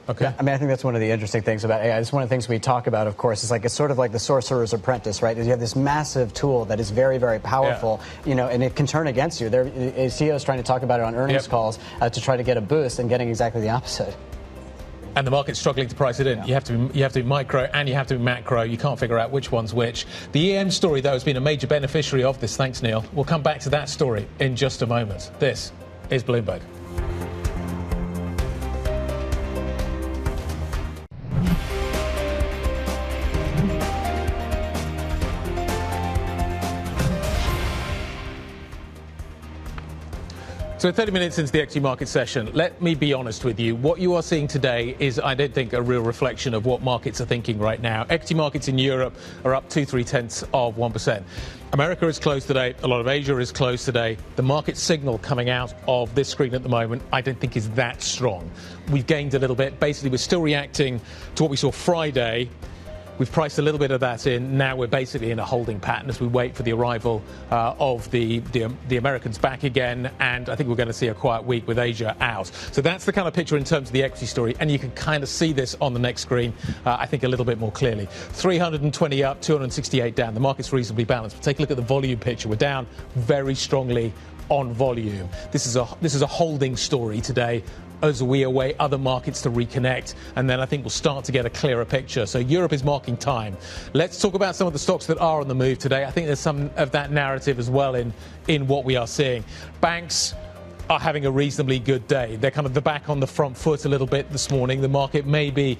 Okay. I think that's one of the interesting things about AI. It's one of the things we talk about, of course. It's sort of like the sorcerer's apprentice, right? You have this massive tool that is very, very powerful, and it can turn against you. CEOs trying to talk about it on earnings calls to try to get a boost, and getting exactly the opposite. And the market's struggling to price it in. You have to be micro and you have to be macro. You can't figure out which one's which. The EM story, though, has been a major beneficiary of this. Thanks, Neil. We'll come back to that story in just a moment. This is Bloomberg. So 30 minutes into the equity market session, let me be honest with you. What you are seeing today is, I don't think, a real reflection of what markets are thinking right now. Equity markets in Europe are up 0.2%. America is closed today. A lot of Asia is closed today. The market signal coming out of this screen at the moment, I don't think is that strong. We've gained a little bit. Basically, we're still reacting to what we saw Friday. We've priced a little bit of that in. Now we're basically in a holding pattern as we wait for the arrival of the Americans back again. And I think we're going to see a quiet week with Asia out. So that's the kind of picture in terms of the equity story. And you can kind of see this on the next screen, I think, a little bit more clearly. 320 up, 268 down. The market's reasonably balanced. But take a look at the volume picture. We're down very strongly on volume. This is a holding story today, as we await other markets to reconnect, and then I think we'll start to get a clearer picture. So Europe is marking time. Let's talk about some of the stocks that are on the move today. I think there's some of that narrative as well in what we are seeing. Banks are having a reasonably good day. They're kind of back on the front foot a little bit this morning. The market may be,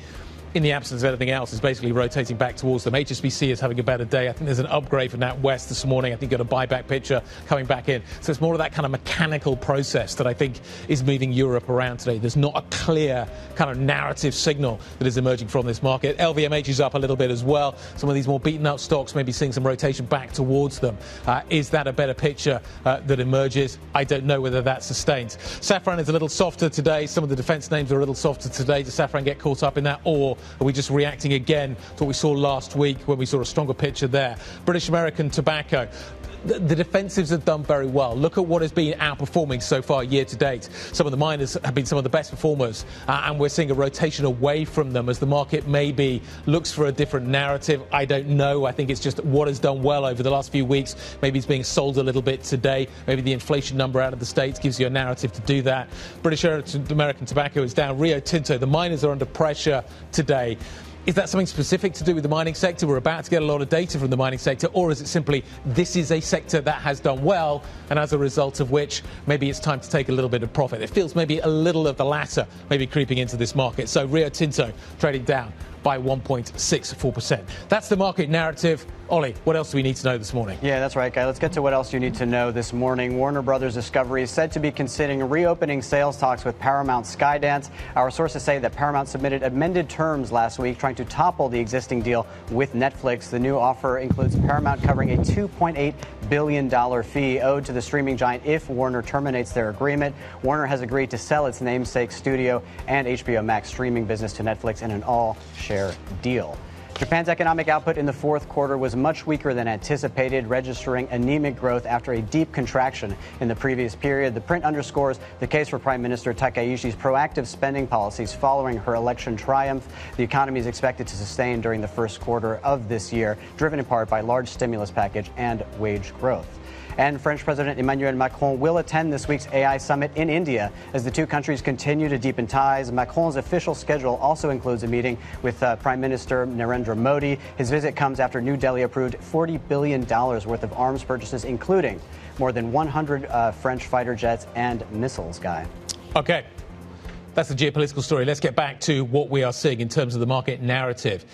in the absence of anything else, is basically rotating back towards them. HSBC is having a better day. I think there's an upgrade from NatWest this morning. I think got a buyback picture coming back in. So it's more of that kind of mechanical process that I think is moving Europe around today. There's not a clear kind of narrative signal that is emerging from this market. LVMH is up a little bit as well. Some of these more beaten up stocks maybe seeing some rotation back towards them. Is that a better picture that emerges? I don't know whether that sustains. Safran is a little softer today. Some of the defense names are a little softer today. Does Safran get caught up in that, or are we just reacting again to what we saw last week when we saw a stronger picture there? British American Tobacco. The defensives have done very well. Look at what has been outperforming so far year to date. Some of the miners have been some of the best performers, and we're seeing a rotation away from them as the market maybe looks for a different narrative. I don't know. I think it's just what has done well over the last few weeks. Maybe it's being sold a little bit today. Maybe the inflation number out of the States gives you a narrative to do that. British American Tobacco is down. Rio Tinto, the miners are under pressure today. Is that something specific to do with the mining sector? We're about to get a lot of data from the mining sector, or is it simply this is a sector that has done well, and as a result of which maybe it's time to take a little bit of profit? It feels maybe a little of the latter maybe creeping into this market. So Rio Tinto trading down. by 1.64%. That's the market narrative. Ollie, what else do we need to know this morning? Yeah, that's right, Guy. Let's get to what else you need to know this morning. Warner Brothers Discovery is said to be considering reopening sales talks with Paramount Skydance. Our sources say that Paramount submitted amended terms last week, trying to topple the existing deal with Netflix. The new offer includes Paramount covering a $2.8 billion fee owed to the streaming giant if Warner terminates their agreement. Warner has agreed to sell its namesake studio and HBO Max streaming business to Netflix in an all-share deal. Japan's economic output in the fourth quarter was much weaker than anticipated, registering anemic growth after a deep contraction in the previous period. The print underscores the case for Prime Minister Takaishi's proactive spending policies following her election triumph. The economy is expected to sustain during the first quarter of this year, driven in part by large stimulus package and wage growth. And French President Emmanuel Macron will attend this week's AI summit in India as the two countries continue to deepen ties. Macron's official schedule also includes a meeting with Prime Minister Narendra Modi. His visit comes after New Delhi approved $40 billion worth of arms purchases, including more than 100 French fighter jets and missiles, Guy. Okay. That's the geopolitical story. Let's get back to what we are seeing in terms of the market narrative.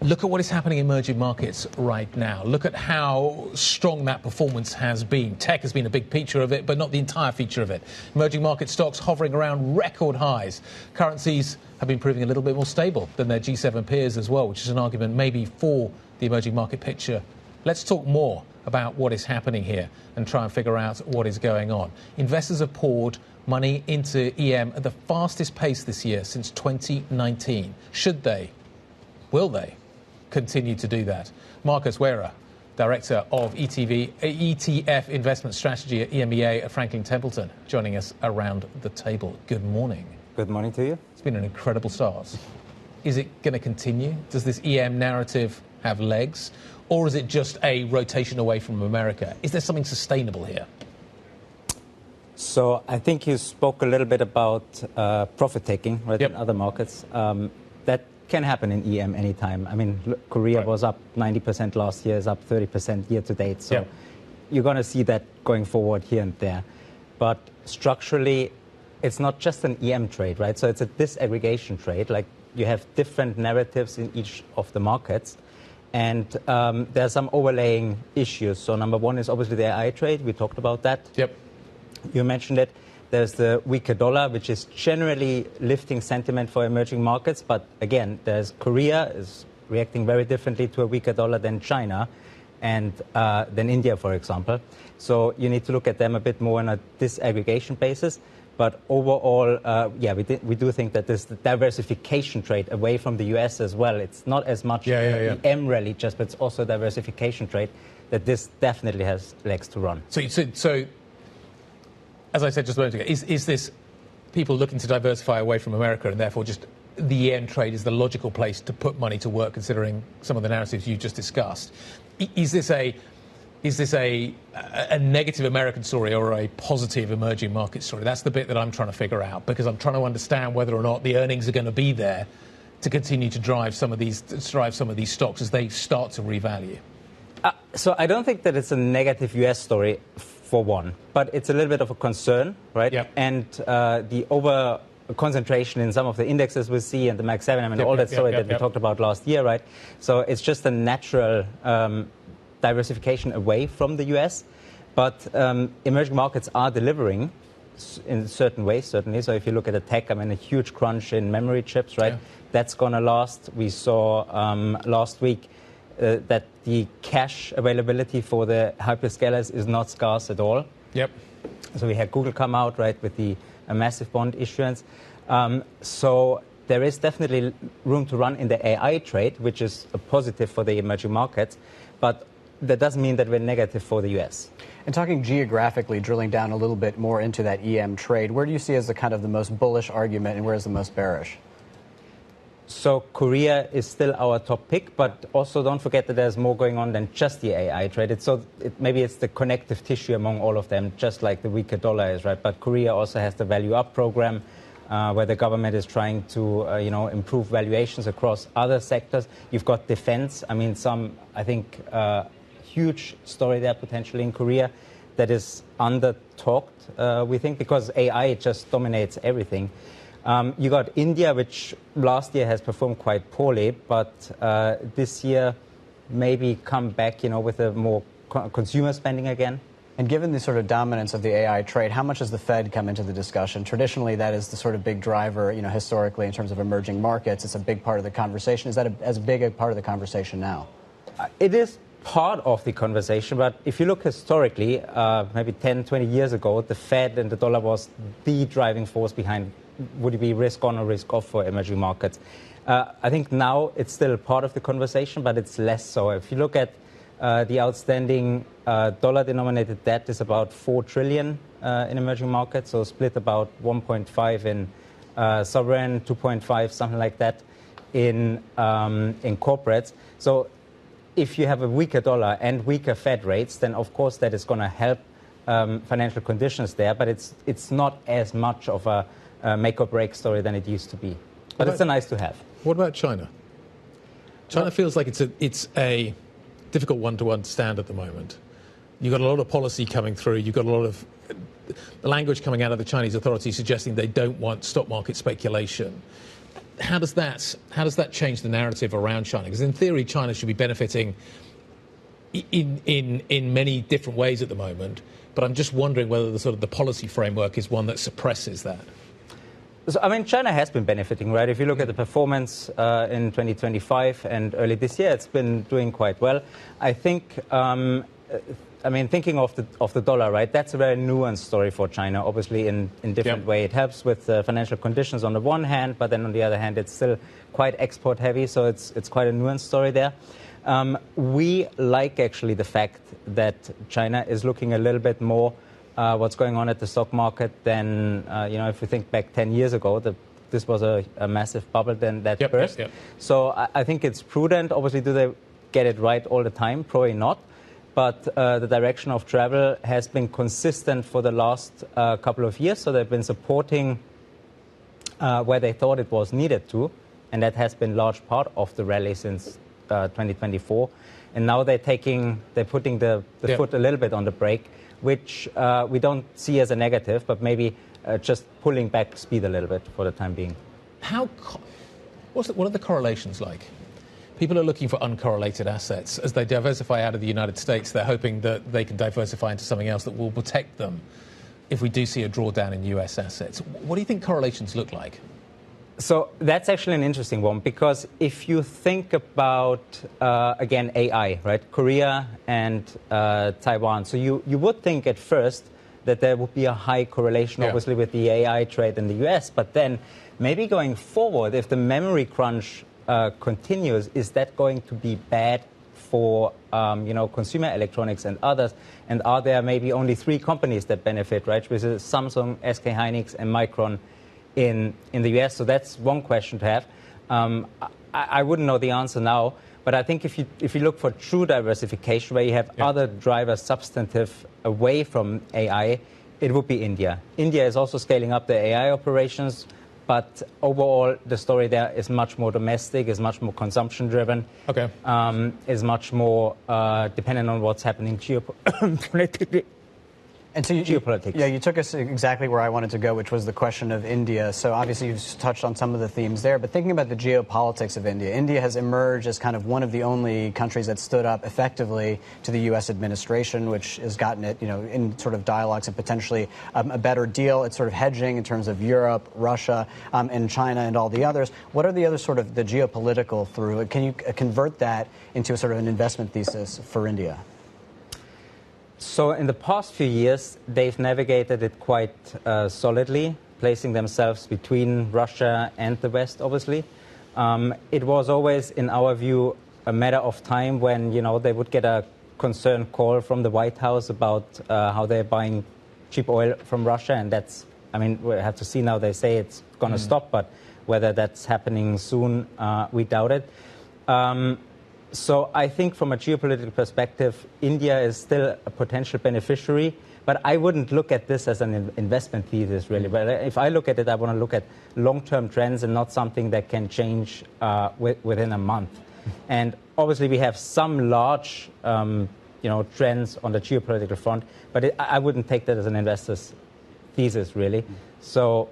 Look at what is happening in emerging markets right now. Look at how strong that performance has been. Tech has been a big feature of it, but not the entire feature of it. Emerging market stocks hovering around record highs. Currencies have been proving a little bit more stable than their G7 peers as well, which is an argument maybe for the emerging market picture. Let's talk more about what is happening here and try and figure out what is going on. Investors have poured money into EM at the fastest pace this year since 2019. Should they? Will they continue to do that? Marcus Wehrer, Director of ETF Investment Strategy at EMEA at Franklin Templeton, joining us around the table. Good morning. Good morning to you. It's been an incredible start. Is it going to continue? Does this EM narrative have legs? Or is it just a rotation away from America? Is there something sustainable here? So I think you spoke a little bit about profit taking, right, in other markets. That can happen in EM anytime. I mean, look, Korea was up 90% last year, is up 30% year to date. So you're going to see that going forward here and there. But structurally, it's not just an EM trade, right? So it's a disaggregation trade. Like, you have different narratives in each of the markets. And there are some overlaying issues. So number one is obviously the AI trade. We talked about that. Yep. You mentioned it. There's the weaker dollar, which is generally lifting sentiment for emerging markets. But again, there's Korea is reacting very differently to a weaker dollar than China and than India, for example. So you need to look at them a bit more on a disaggregation basis. But overall, we do think that there's the diversification trade away from the US as well. It's not as much EM rally, but it's also diversification trade that this definitely has legs to run. So as I said just a moment ago, is this people looking to diversify away from America and therefore just the EM trade is the logical place to put money to work, considering some of the narratives you just discussed? Is this a negative American story or a positive emerging market story? That's the bit that I'm trying to figure out, because I'm trying to understand whether or not the earnings are going to be there to continue to drive some of these stocks as they start to revalue. So I don't think that it's a negative US story, for one, but it's a little bit of a concern, right? Yep. And the over concentration in some of the indexes we see and the Max 7, I mean, all that story that we talked about last year, right? So it's just a natural diversification away from the US. But emerging markets are delivering in certain ways, certainly. So if you look at the tech, I mean, a huge crunch in memory chips, right? Yeah. That's going to last. We saw last week that the cash availability for the hyperscalers is not scarce at all. Yep. So we had Google come out, right, with a massive bond issuance. So there is definitely room to run in the AI trade, which is a positive for the emerging markets. But that doesn't mean that we're negative for the US. And talking geographically, drilling down a little bit more into that EM trade, where do you see as the kind of the most bullish argument and where is the most bearish? So Korea is still our top pick, but also don't forget that there's more going on than just the AI trade. Maybe it's the connective tissue among all of them, just like the weaker dollar is, right? But Korea also has the Value Up program, where the government is trying to, improve valuations across other sectors. You've got defense. I mean, huge story there potentially in Korea that is under-talked, we think, because AI just dominates everything. You got India, which last year has performed quite poorly, but this year maybe come back, with a more consumer spending again. And given the sort of dominance of the AI trade, how much does the Fed come into the discussion? Traditionally, that is the sort of big driver, historically in terms of emerging markets. It's a big part of the conversation. Is that as big a part of the conversation now? It is part of the conversation, but if you look historically, maybe 10, 20 years ago, the Fed and the dollar was the driving force behind would it be risk on or risk off for emerging markets. I think now it's still part of the conversation, but it's less so. If you look at the outstanding dollar-denominated debt is about $4 trillion in emerging markets, so split about 1.5 in sovereign, 2.5, something like that, in corporates. So if you have a weaker dollar and weaker Fed rates, then of course that is going to help financial conditions there, but it's not as much of a make or break story than it used to be. But it's a nice to have. What about China? China feels like it's a difficult one to understand at the moment. You've got a lot of policy coming through. You've got a lot of the language coming out of the Chinese authorities suggesting they don't want stock market speculation. How does that change the narrative around China? Because in theory, China should be benefiting in many different ways at the moment. But I'm just wondering whether the policy framework is one that suppresses that. So, China has been benefiting, right? If you look at the performance in 2025 and early this year, it's been doing quite well. I think, thinking of the dollar, right? That's a very nuanced story for China, obviously in different way. It helps with financial conditions on the one hand, but then on the other hand, it's still quite export heavy, so it's quite a nuanced story there. We like actually the fact that China is looking a little bit more what's going on at the stock market than, if we think back 10 years ago, this was a massive bubble then that burst. So I think it's prudent. Obviously, do they get it right all the time? Probably not. But the direction of travel has been consistent for the last couple of years. So they've been supporting where they thought it was needed to. And that has been large part of the rally since 2024. And now they're putting the foot a little bit on the brake, which we don't see as a negative, but maybe just pulling back speed a little bit for the time being. What are the correlations like? People are looking for uncorrelated assets. As they diversify out of the United States, they're hoping that they can diversify into something else that will protect them if we do see a drawdown in US assets. What do you think correlations look like? So that's actually an interesting one, because if you think about, again, AI, right, Korea and Taiwan, so you would think at first that there would be a high correlation, obviously, with the AI trade in the US. But then maybe going forward, if the memory crunch continues, is that going to be bad for, consumer electronics and others? And are there maybe only 3 companies that benefit, right, which is Samsung, SK Hynix, and Micron in the US? So that's one question to have. I wouldn't know the answer now, but I think if you look for true diversification where you have other drivers substantive away from AI, it would be India. India is also scaling up the AI operations, but overall the story there is much more domestic, is much more consumption driven, is much more dependent on what's happening geopolitically. And so geopolitics. Yeah, you took us exactly where I wanted to go, which was the question of India. So obviously you've touched on some of the themes there, but thinking about the geopolitics of India, India has emerged as kind of one of the only countries that stood up effectively to the U.S. administration, which has gotten it, in sort of dialogues and potentially a better deal. It's sort of hedging in terms of Europe, Russia, and China and all the others. What are the other sort of the geopolitical through? Can you convert that into a sort of an investment thesis for India? So in the past few years, they've navigated it quite solidly, placing themselves between Russia and the West, obviously. It was always, in our view, a matter of time when, they would get a concerned call from the White House about how they're buying cheap oil from Russia. And that's, we have to see now. They say it's going to stop, but whether that's happening soon, we doubt it. So I think from a geopolitical perspective, India is still a potential beneficiary, but I wouldn't look at this as an investment thesis, really. But if I look at it, I want to look at long-term trends and not something that can change within a month. And obviously, we have some large, trends on the geopolitical front, but I wouldn't take that as an investor's thesis, really. So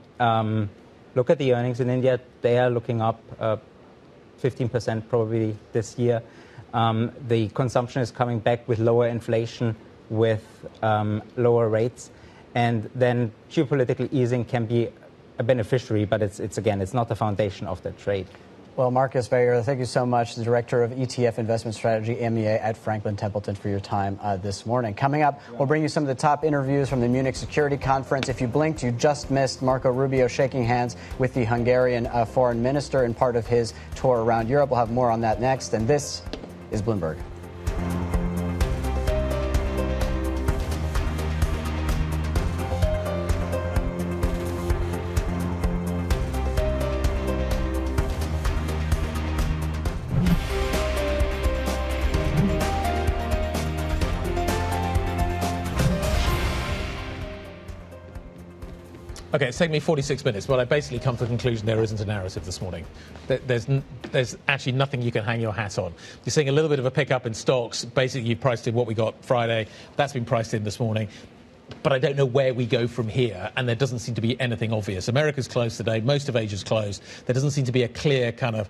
look at the earnings in India. They are looking up 15% probably this year. The consumption is coming back with lower inflation, with lower rates. And then geopolitical easing can be a beneficiary, but it's not the foundation of the trade. Well, Marcus Bayer, thank you so much, the Director of ETF Investment Strategy, MEA at Franklin Templeton, for your time this morning. Coming up, we'll bring you some of the top interviews from the Munich Security Conference. If you blinked, you just missed Marco Rubio shaking hands with the Hungarian foreign minister in part of his tour around Europe. We'll have more on that next, and this is Bloomberg. Okay, it's taken me 46 minutes, but I basically come to the conclusion there isn't a narrative this morning. There's actually nothing you can hang your hat on. You're seeing a little bit of a pickup in stocks. Basically, you priced in what we got Friday. That's been priced in this morning. But I don't know where we go from here, and there doesn't seem to be anything obvious. America's closed today. Most of Asia's closed. There doesn't seem to be a clear kind of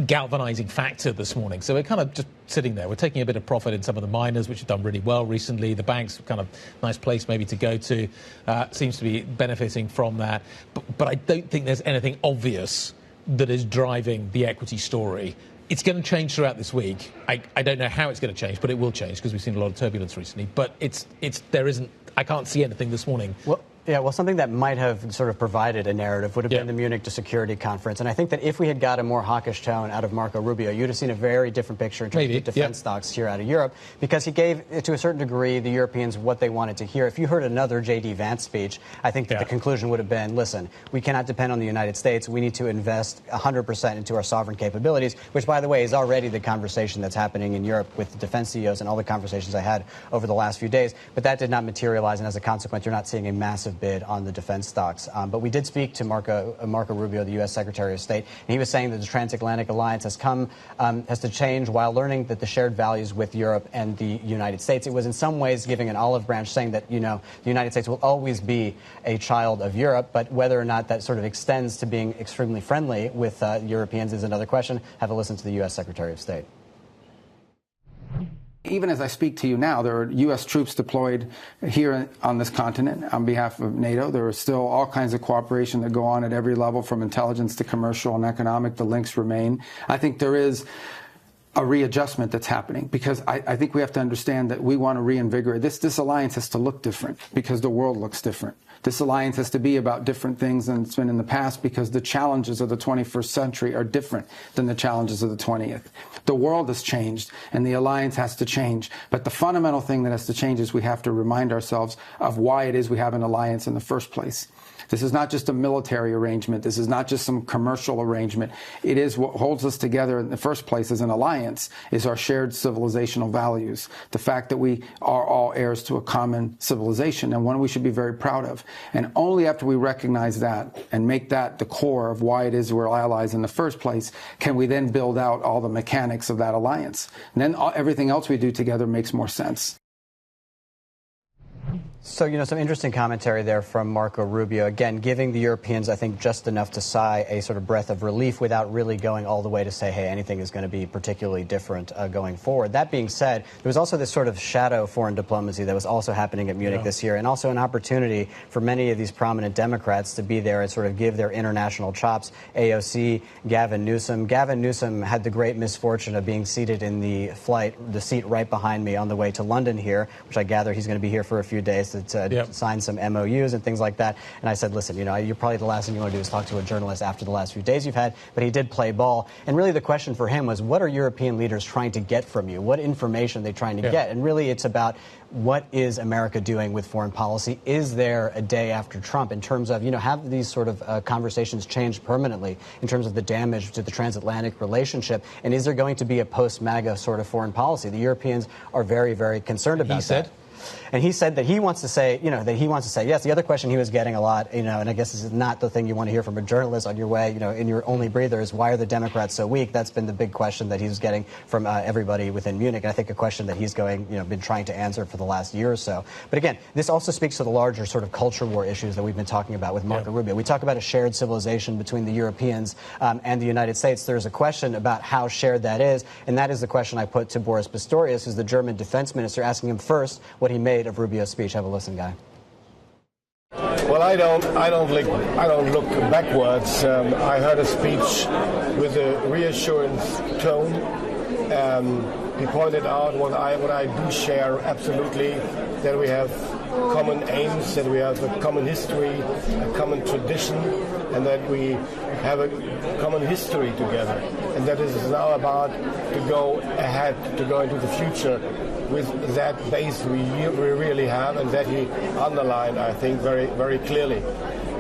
galvanizing factor this morning. So we're kind of just sitting there. We're taking a bit of profit in some of the miners, which have done really well recently. The banks, kind of nice place maybe to go to, seems to be benefiting from that. But I don't think there's anything obvious that is driving the equity story. It's going to change throughout this week. I don't know how it's going to change, but it will change because we've seen a lot of turbulence recently. But I can't see anything this morning. Well, something that might have sort of provided a narrative would have been the Munich Security Conference. And I think that if we had got a more hawkish tone out of Marco Rubio, you'd have seen a very different picture in terms of defense stocks here out of Europe, because he gave, to a certain degree, the Europeans what they wanted to hear. If you heard another J.D. Vance speech, I think that the conclusion would have been, listen, we cannot depend on the United States. We need to invest 100% into our sovereign capabilities, which, by the way, is already the conversation that's happening in Europe with the defense CEOs and all the conversations I had over the last few days. But that did not materialize, and as a consequence, you're not seeing a massive bid on the defense stocks. But we did speak to Marco Rubio, the U.S. Secretary of State, and he was saying that the transatlantic alliance has to change while learning that the shared values with Europe and the United States. It was in some ways giving an olive branch, saying that, the United States will always be a child of Europe, but whether or not that sort of extends to being extremely friendly with Europeans is another question. Have a listen to the U.S. Secretary of State. Even as I speak to you now, there are U.S. troops deployed here on this continent on behalf of NATO. There are still all kinds of cooperation that go on at every level, from intelligence to commercial and economic. The links remain. I think there is a readjustment that's happening, because I think we have to understand that we want to reinvigorate. This alliance has to look different because the world looks different. This alliance has to be about different things than it's been in the past, because the challenges of the 21st century are different than the challenges of the 20th. The world has changed, and the alliance has to change. But the fundamental thing that has to change is we have to remind ourselves of why it is we have an alliance in the first place. This is not just a military arrangement. This is not just some commercial arrangement. It is what holds us together in the first place as an alliance, is our shared civilizational values. The fact that we are all heirs to a common civilization, and one we should be very proud of. And only after we recognize that and make that the core of why it is we're allies in the first place, can we then build out all the mechanics of that alliance. And then everything else we do together makes more sense. So, some interesting commentary there from Marco Rubio. Again, giving the Europeans, I think, just enough to sigh a sort of breath of relief without really going all the way to say, hey, anything is going to be particularly different going forward. That being said, there was also this sort of shadow foreign diplomacy that was also happening at Munich this year, and also an opportunity for many of these prominent Democrats to be there and sort of give their international chops. AOC, Gavin Newsom. Gavin Newsom had the great misfortune of being seated in the seat right behind me on the way to London here, which I gather he's going to be here for a few days to sign some MOUs and things like that. And I said, listen, you're probably the last thing you want to do is talk to a journalist after the last few days you've had. But he did play ball. And really the question for him was, what are European leaders trying to get from you? What information are they trying to get? And really it's about, what is America doing with foreign policy? Is there a day after Trump in terms of, have these sort of conversations changed permanently in terms of the damage to the transatlantic relationship? And is there going to be a post-MAGA sort of foreign policy? The Europeans are very, very concerned about that. And he said that he wants to say, yes. The other question he was getting a lot, and I guess this is not the thing you want to hear from a journalist on your way, in your only breather, is why are the Democrats so weak? That's been the big question that he's getting from everybody within Munich. And I think a question that he's been trying to answer for the last year or so. But again, this also speaks to the larger sort of culture war issues that we've been talking about with Marco Rubio. We talk about a shared civilization between the Europeans and the United States. There's a question about how shared that is, and that is the question I put to Boris Pistorius, who's the German defense minister, asking him first what he made of Rubio's speech. Have a listen, guy. Well, I don't look backwards. I heard a speech with a reassurance tone. He pointed out what I do share absolutely, that we have common aims, that we have a common history, a common tradition, and that we have a common history together. And that is now about to go ahead, to go into the future with that base we really have, and that he underlined, I think, very, very clearly.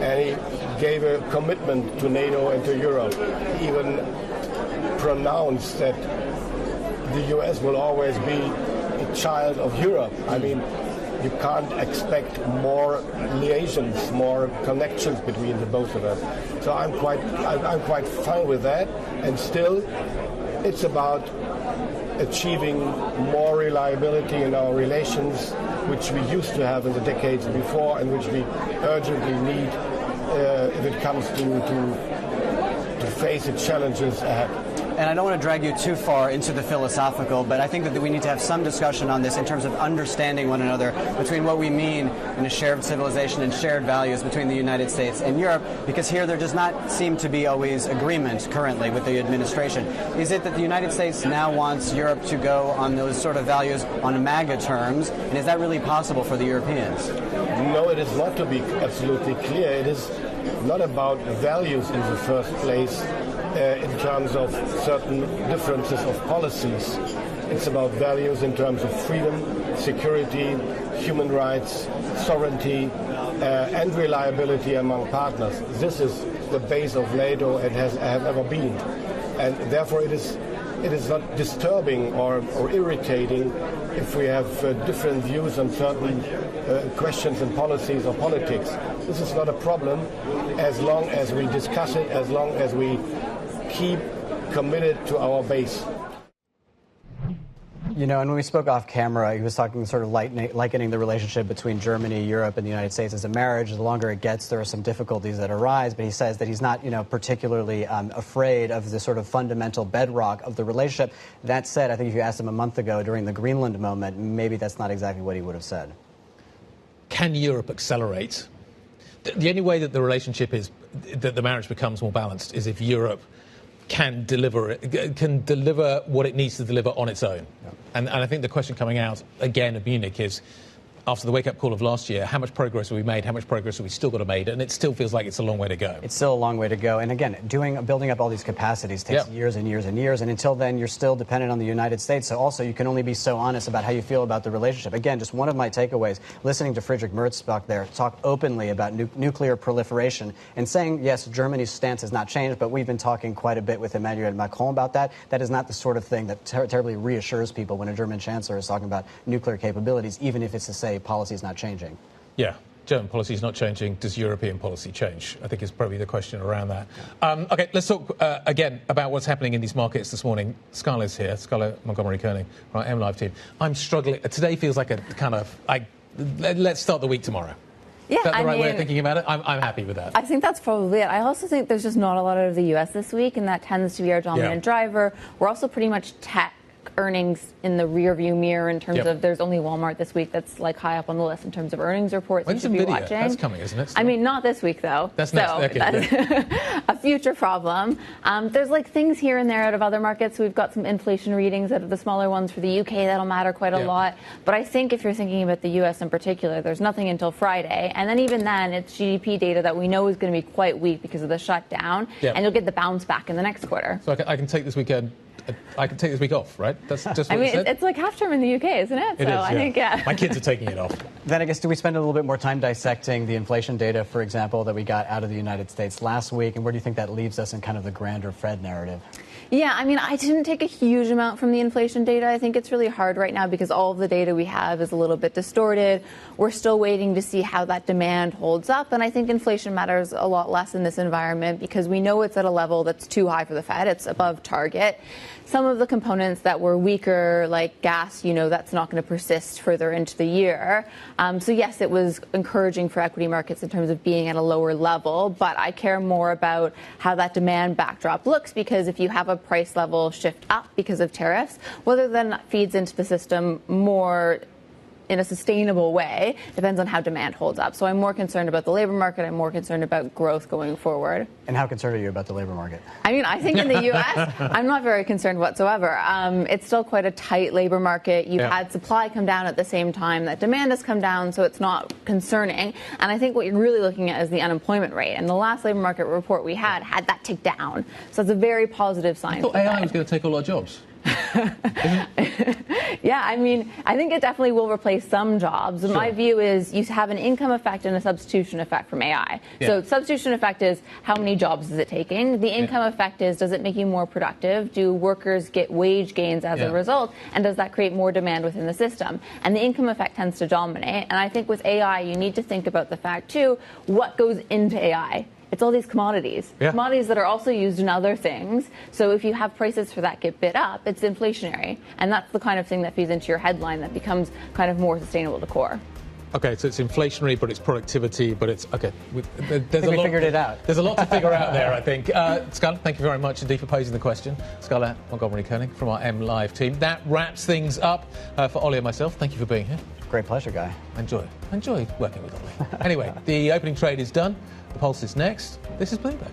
And he gave a commitment to NATO and to Europe. He even pronounced that the US will always be a child of Europe. I mean, you can't expect more liaisons, more connections between the both of us. So I'm quite fine with that. And still, it's about achieving more reliability in our relations, which we used to have in the decades before, and which we urgently need if it comes to face the challenges ahead. And I don't want to drag you too far into the philosophical, but I think that we need to have some discussion on this in terms of understanding one another between what we mean in a shared civilization and shared values between the United States and Europe, because here there does not seem to be always agreement currently with the administration. Is it that the United States now wants Europe to go on those sort of values on MAGA terms, and is that really possible for the Europeans? No, it is not, to be absolutely clear. It is not about values in the first place. In terms of certain differences of policies. It's about values in terms of freedom, security, human rights, sovereignty, and reliability among partners. This is the base of NATO and has ever been. And therefore it is not disturbing or irritating if we have different views on certain questions and policies or politics. This is not a problem as long as we discuss it, as long as we keep committed to our base. And when we spoke off camera, he was talking sort of likening the relationship between Germany, Europe, and the United States as a marriage. The longer it gets, there are some difficulties that arise, but he says that he's not, particularly afraid of the sort of fundamental bedrock of the relationship. That said, I think if you asked him a month ago during the Greenland moment, maybe that's not exactly what he would have said. Can Europe accelerate? The only way that the relationship is, that the marriage becomes more balanced, is if Europe can deliver what it needs to deliver on its own. Yeah. And I think the question coming out again of Munich is, after the wake-up call of last year, how much progress have we made? How much progress have we still got to make? And it still feels like it's a long way to go. It's still a long way to go. And again, building up all these capacities takes years and years and years. And until then, you're still dependent on the United States. So also, you can only be so honest about how you feel about the relationship. Again, just one of my takeaways, listening to Friedrich Merz back there talk openly about nuclear proliferation and saying, yes, Germany's stance has not changed, but we've been talking quite a bit with Emmanuel Macron about that. That is not the sort of thing that terribly reassures people when a German chancellor is talking about nuclear capabilities, even if it's to say policy is not changing. Yeah, German policy is not changing. Does European policy change? I think is probably the question around that. OK, let's talk again about what's happening in these markets this morning. Scarlett's here, Scarlett Montgomery-Koenig, right, M Live team. I'm struggling. Today feels like a kind of, let's start the week tomorrow. Yeah, is that the right way of thinking about it? I'm happy with that. I think that's probably it. I also think there's just not a lot of the U.S. this week, and that tends to be our dominant driver. We're also pretty much tech earnings in the rearview mirror in terms of there's only Walmart this week that's like high up on the list in terms of earnings reports. When's NVIDIA? Watching. That's coming, isn't it? I mean, not this week though. That's next. That's a future problem. There's like things here and there out of other markets. We've got some inflation readings out of the smaller ones for the UK that'll matter quite a lot. But I think if you're thinking about the US in particular, there's nothing until Friday, and then even then, it's GDP data that we know is going to be quite weak because of the shutdown, and you'll get the bounce back in the next quarter. So I can take this weekend. I can take this week off, right? That's just what it's like half term in the UK, isn't it? It is, I think, my kids are taking it off. Then I guess, do we spend a little bit more time dissecting the inflation data, for example, that we got out of the United States last week? And where do you think that leaves us in kind of the grander Fed narrative? Yeah, I mean, I didn't take a huge amount from the inflation data. I think it's really hard right now because all of the data we have is a little bit distorted. We're still waiting to see how that demand holds up. And I think inflation matters a lot less in this environment because we know it's at a level that's too high for the Fed. It's above target. Some of the components that were weaker, like gas, that's not going to persist further into the year. So yes, it was encouraging for equity markets in terms of being at a lower level, but I care more about how that demand backdrop looks because if you have a price level shift up because of tariffs, whether then that feeds into the system more in a sustainable way depends on how demand holds up. So I'm more concerned about the labor market. I'm more concerned about growth going forward. And how concerned are you about the labor market? I mean, I think in the U.S., I'm not very concerned whatsoever. It's still quite a tight labor market. You've had supply come down at the same time that demand has come down, so it's not concerning. And I think what you're really looking at is the unemployment rate. And the last labor market report we had that tick down. So it's a very positive sign. I thought AI was going to take all our jobs. Yeah, I mean, I think it definitely will replace some jobs. Sure. My view is you have an income effect and a substitution effect from AI. Yeah. So substitution effect is how many jobs is it taking? The income effect is does it make you more productive? Do workers get wage gains as a result? And does that create more demand within the system? And the income effect tends to dominate. And I think with AI, you need to think about the fact, too, what goes into AI? It's all these commodities that are also used in other things. So if you have prices for that get bid up, it's inflationary. And that's the kind of thing that feeds into your headline that becomes kind of more sustainable to core. Okay, so it's inflationary, but it's productivity, but it's okay. We figured it out. There's a lot to figure out there, I think. Scarlett, thank you very much indeed for posing the question. Scarlett Montgomery-Koenig from our M Live team. That wraps things up for Ollie and myself. Thank you for being here. Great pleasure, Guy. Enjoy working with Ollie. Anyway, the opening trade is done. The Pulse is next. This is Bloomberg.